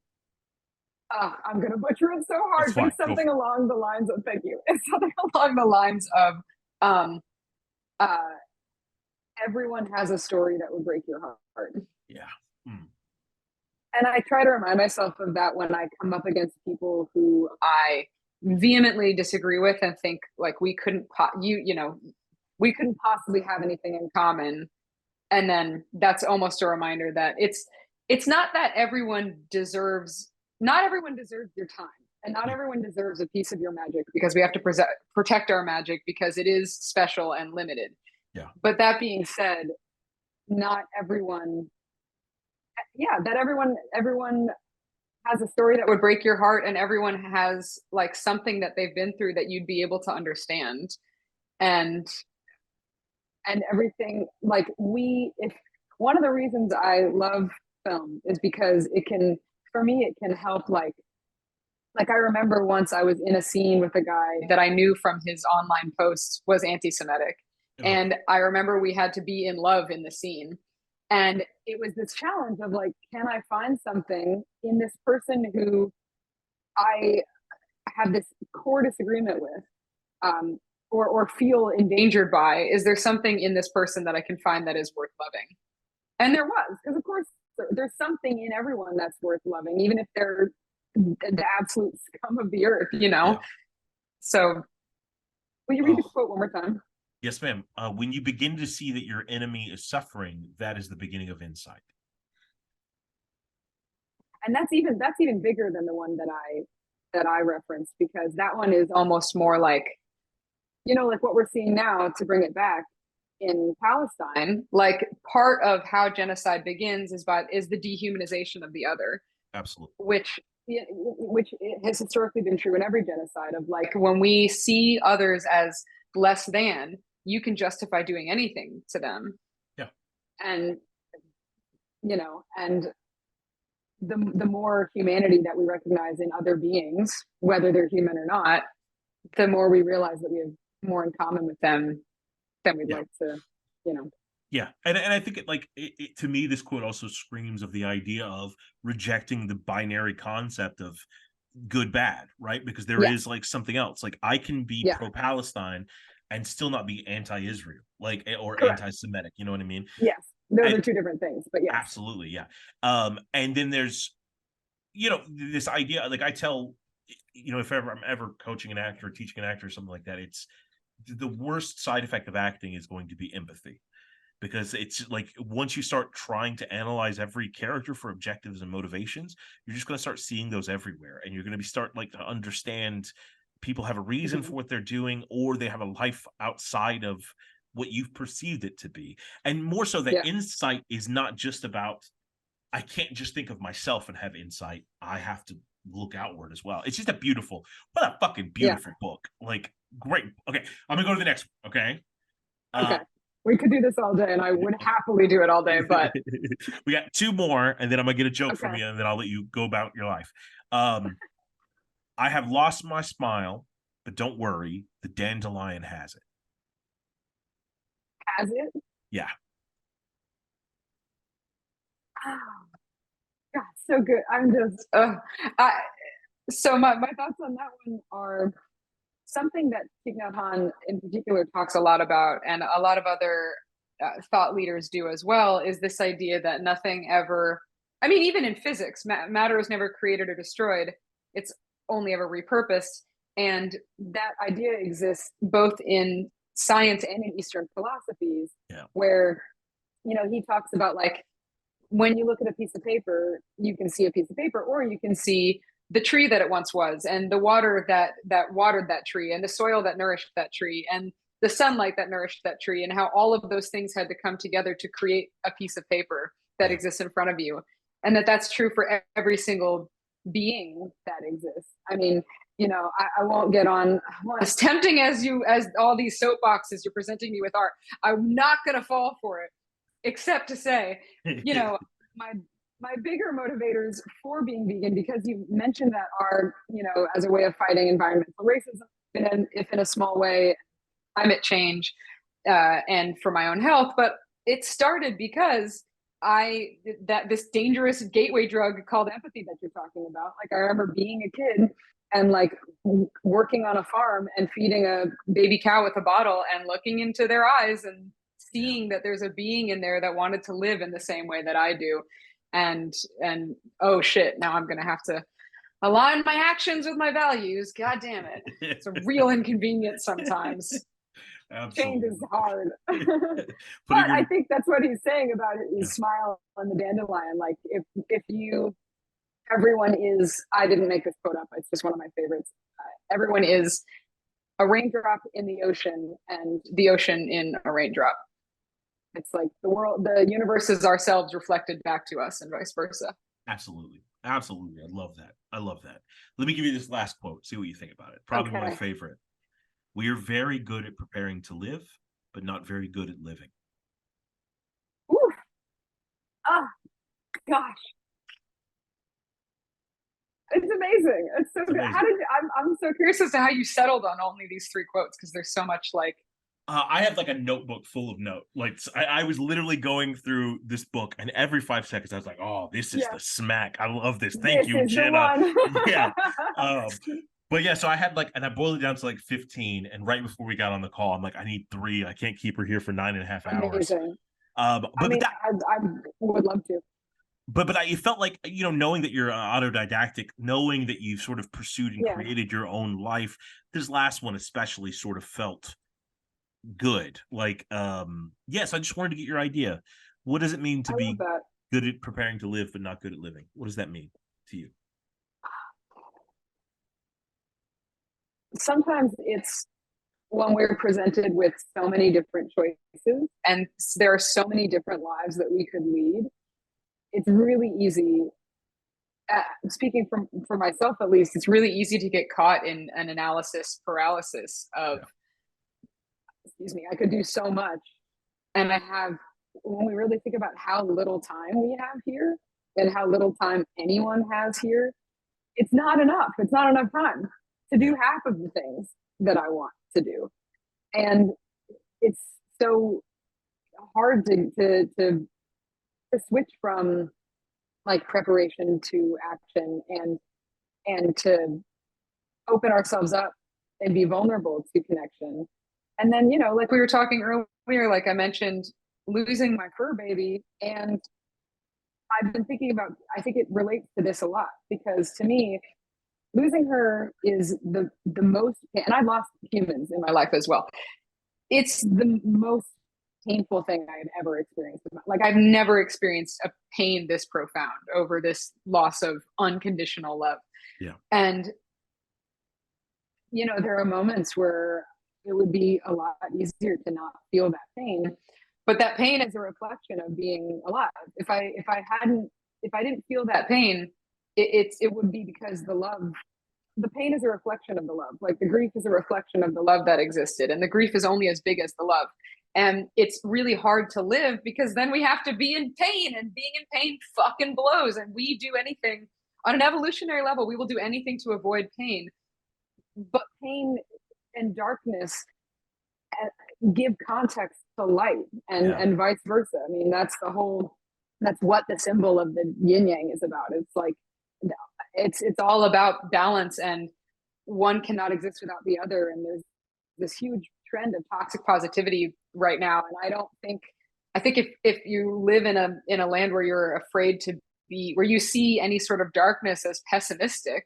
going to butcher it so hard, but it's something along the lines of, thank you. It's something along the lines of, everyone has a story that would break your heart.
Yeah. Mm.
And I try to remind myself of that when I come up against people who I vehemently disagree with and think like we couldn't we couldn't possibly have anything in common. And then that's almost a reminder that it's not that not everyone deserves your time, and not everyone deserves a piece of your magic, because we have to protect our magic because it is special and limited.
Yeah.
But that being said, not everyone everyone has a story that would break your heart, and everyone has like something that they've been through that you'd be able to understand. And everything, like if one of the reasons I love film is because it can help, like I remember once I was in a scene with a guy that I knew from his online posts was anti-Semitic. And I remember we had to be in love in the scene. And it was this challenge of like, can I find something in this person who I have this core disagreement with, or feel endangered by? Is there something in this person that I can find that is worth loving? And there was, because of course there's something in everyone that's worth loving, even if they're the absolute scum of the earth, Yeah. So will you read the quote one more time?
Yes, ma'am. When you begin to see that your enemy is suffering, that is the beginning of insight.
And that's even bigger than the one that I referenced, because that one is almost more like, like what we're seeing now, to bring it back in Palestine. Like, part of how genocide begins is the dehumanization of the other.
Absolutely.
Which has historically been true in every genocide, of like, when we see others as less than, you can justify doing anything to them.
Yeah.
And and the more humanity that we recognize in other beings, whether they're human or not, the more we realize that we have more in common with them than we'd like to,
Yeah, and I think to me, this quote also screams of the idea of rejecting the binary concept of good bad, right? Because there is like something else. Like, I can be pro-Palestine and still not be anti-Israel, or
Correct.
Anti-Semitic. You know what I mean?
Yes, those are two different things, but yes,
absolutely, yeah. And then there's, this idea. Like, I tell, if I'm ever coaching an actor or teaching an actor or something like that, it's the worst side effect of acting is going to be empathy. Because it's like, once you start trying to analyze every character for objectives and motivations, you're just going to start seeing those everywhere, and you're going to start to understand people have a reason for what they're doing, or they have a life outside of what you've perceived it to be. And more so, that insight is not just about, I can't just think of myself and have insight. I have to look outward as well. It's just what a fucking beautiful book. Like, great. Okay, I'm gonna go to the next one. Okay.
We could do this all day, and I would happily do it all day, but
we got two more, and then I'm gonna get a joke from you, and then I'll let you go about your life. I have lost my smile, but don't worry, the dandelion has it.
Has it?
Yeah.
Oh, God, so good. I'm just so my thoughts on that one are something that Thich Nhat Hanh in particular talks a lot about, and a lot of other thought leaders do as well, is this idea that nothing ever, even in physics, matter is never created or destroyed. It's
only ever repurposed. And that idea exists both in science and in Eastern philosophies, where, you know, he talks about like, when you look at a piece of paper, you can see a piece of paper, or you can see the tree that it once was, and the water that watered that tree, and the soil that nourished that tree, and the sunlight that nourished that tree, and how all of those things had to come together to create a piece of paper that exists in front of you. And that's true for every single being that exists. I mean, you know, I won't get on, well, as tempting as all these soapboxes you're presenting me with are, I'm not going to fall for it, except to say, you know, my bigger motivators for being vegan, because you mentioned that, are, you know, as a way of fighting environmental racism, if in a small way, climate change, and for my own health. But it started because this dangerous gateway drug called empathy that you're talking about. Like, I remember being a kid and like working on a farm and feeding a baby cow with a bottle and looking into their eyes and seeing that there's a being in there that wanted to live in the same way that I do. And oh shit, now I'm gonna have to align my actions with my values. God damn it. It's a real inconvenience sometimes.
Absolutely.
Change is hard. But I think that's what he's saying about it. You smile on the dandelion. Like, if you, everyone is, I didn't make this quote up, it's just one of my favorites. Everyone is a raindrop in the ocean, and the ocean in a raindrop. It's like the universe is ourselves reflected back to us, and vice versa.
Absolutely. Absolutely. I love that. Let me give you this last quote. See what you think about it. Probably my favorite. We are very good at preparing to live, but not very good at living.
Ooh. Oh, gosh. It's amazing. It's so good. How did I'm so curious as to how you settled on only these 3 quotes, because there's so much like.
I have like a notebook full of notes. Like, I was literally going through this book, and every 5 seconds I was like, "Oh, this is the smack! I love this. Thank you, Jenna." Yeah. But yeah, so I had like, and I boiled it down to like 15. And right before we got on the call, I'm like, I need 3. I can't keep her here for 9.5 hours.
I would love to.
But you felt like, you know, knowing that you're autodidactic, knowing that you've sort of pursued and created your own life. This last one especially sort of felt good. Like, yes, I just wanted to get your idea. What does it mean to be good at preparing to live, but not good at living? What does that mean to you?
Sometimes it's when we're presented with so many different choices, and there are so many different lives that we could lead. It's really easy, speaking for myself at least, it's really easy to get caught in an analysis paralysis of, excuse me, I could do so much. And when we really think about how little time we have here and how little time anyone has here, it's not enough. It's not enough time to do half of the things that I want to do. And it's so hard to switch from like preparation to action, and to open ourselves up and be vulnerable to connection. And then, you know, like we were talking earlier, like I mentioned, losing my fur baby, and I've been thinking about, I think it relates to this a lot, because to me, losing her is the most, and I've lost humans in my life as well. It's the most painful thing I had ever experienced. Like, I've never experienced a pain this profound over this loss of unconditional love.
Yeah.
And, you know, there are moments where it would be a lot easier to not feel that pain, but that pain is a reflection of being alive. If I didn't feel that pain, it would be because the pain is a reflection of the love. Like, the grief is a reflection of the love that existed, and the grief is only as big as the love. And it's really hard to live because then we have to be in pain, and being in pain fucking blows. And we do anything on an evolutionary level, we will do anything to avoid pain. But pain and darkness give context to light, and vice versa. I mean, that's what the symbol of the yin yang is about. It's like, it's all about balance, and one cannot exist without the other. And there's this huge trend of toxic positivity right now. And I think if you live in a land where you're afraid to be, where you see any sort of darkness as pessimistic,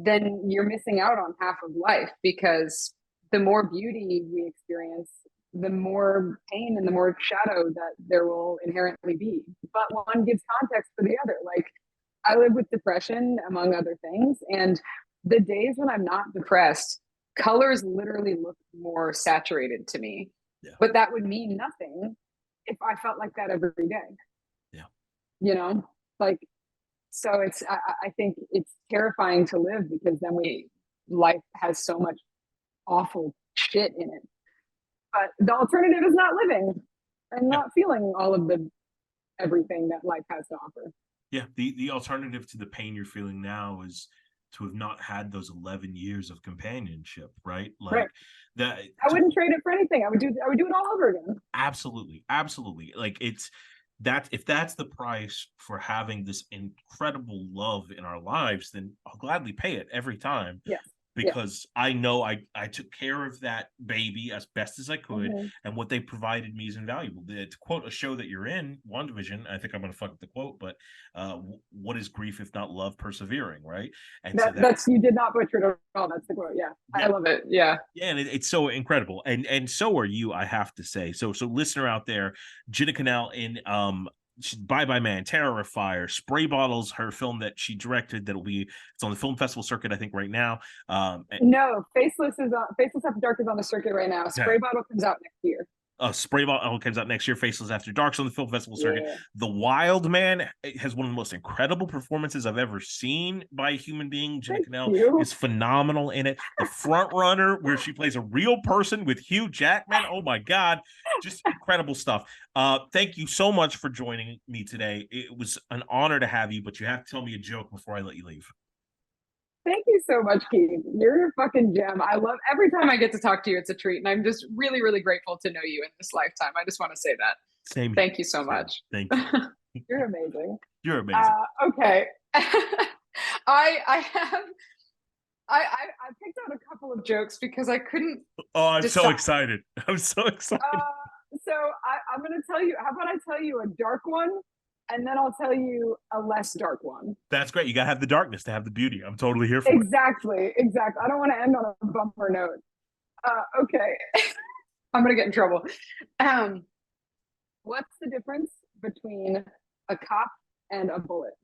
then you're missing out on half of life, because the more beauty we experience, the more pain and the more shadow that there will inherently be. But one gives context for the other. Like, I live with depression, among other things, and the days when I'm not depressed, colors literally look more saturated to me.
Yeah.
But that would mean nothing if I felt like that every day.
Yeah.
You know, like, so I think it's terrifying to live, because then life has so much awful shit in it. But the alternative is not living and not feeling all of the everything that life has to offer.
Yeah, the alternative to the pain you're feeling now is to have not had those 11 years of companionship, right? Like
right.
That.
I wouldn't trade it for anything. I would do it all over again.
Absolutely. Like if that's the price for having this incredible love in our lives, then I'll gladly pay it every time.
Yes.
Because I know I took care of that baby as best as I could, and what they provided me is invaluable. To quote a show that you're in, WandaVision, I think I'm going to fuck up the quote, but what is grief if not love persevering, right? And
that's you did not butcher it at all. That's the quote. Yeah. I love it. Yeah.
Yeah, and it's so incredible, and so are you, I have to say. So listener out there, Jenna Kanell in Bye Bye Man, Terrifier, Spray Bottles, her film that she directed it's on the film festival circuit, I think, right now.
No, Faceless After Dark is on the circuit right now. Spray Bottle comes out next year.
Spray Bottle comes out next year. Faceless After Dark's on the film festival circuit. The Wild Man has one of the most incredible performances I've ever seen by a human being. Jenna Kanell is phenomenal in it. The Front Runner, where she plays a real person with Hugh Jackman. Oh my God, just incredible stuff. Thank you so much for joining me today. It was an honor to have you, but you have to tell me a joke before I let you leave.
Thank you so much, Keith. You're a fucking gem. I love every time I get to talk to you. It's a treat. And I'm just really, really grateful to know you in this lifetime. I just want to say that.
Same.
Thank you so much.
Thank you.
You're amazing.
You're amazing.
Okay. I picked out a couple of jokes because I couldn't.
Oh, I'm so excited. I'm so excited.
So I'm going to tell you, how about I tell you a dark one? And then I'll tell you a less dark one.
That's great. You got to have the darkness to have the beauty. I'm totally here for it.
Exactly. I don't want to end on a bumper note. Okay. I'm going to get in trouble. What's the difference between a cop and a bullet?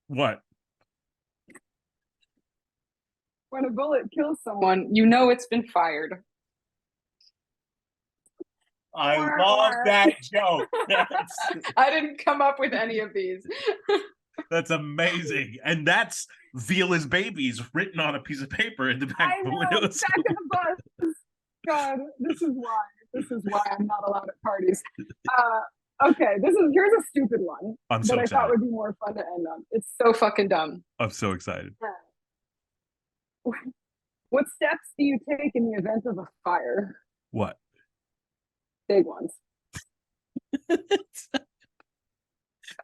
What?
When a bullet kills someone, you know it's been fired.
I love that joke.
I didn't come up with any of these.
That's amazing. And that's Vila's Babies written on a piece of paper in the back of the window.
Back of the bus. God, this is why I'm not allowed at parties. Okay, here's a stupid one that I thought would be more fun to end on. It's so fucking dumb.
I'm so excited.
What steps do you take in the event of a fire?
What?
Big ones.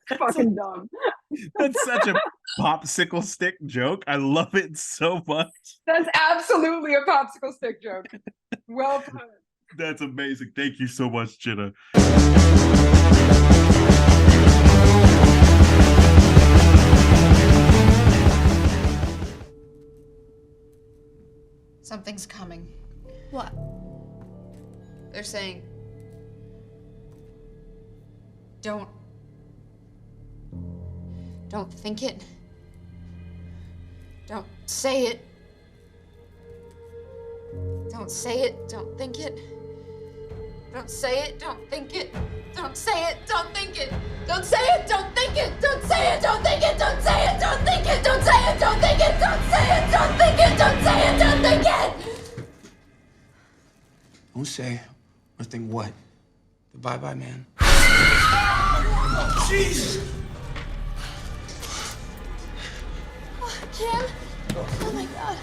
Fucking dumb.
That's such a popsicle stick joke. I love it so much.
That's absolutely a popsicle stick joke. Well put.
That's amazing. Thank you so much, Jenna.
Something's coming.
What?
They're saying, don't think it. Don't say it. Don't say it. Don't think it. Don't say it. Don't think it. Don't say it. Don't think it. Don't say it. Don't think it. Don't say it. Don't think it. Don't say it. Don't think it. Don't say it. Don't think it. Don't say it. Don't think it. Don't say it. Don't think it.
Don't say or think what? The bye-bye man. Jesus!
Kim? Oh my God.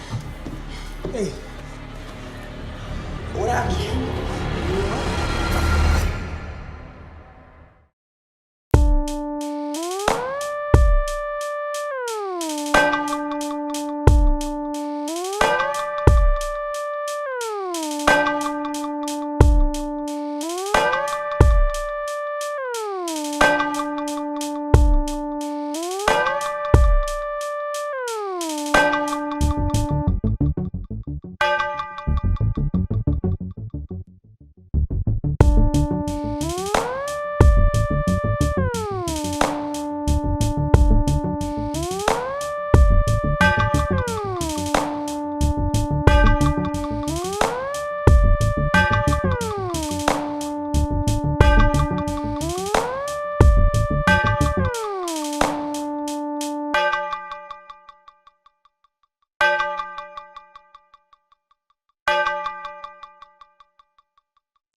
Hey. What happened?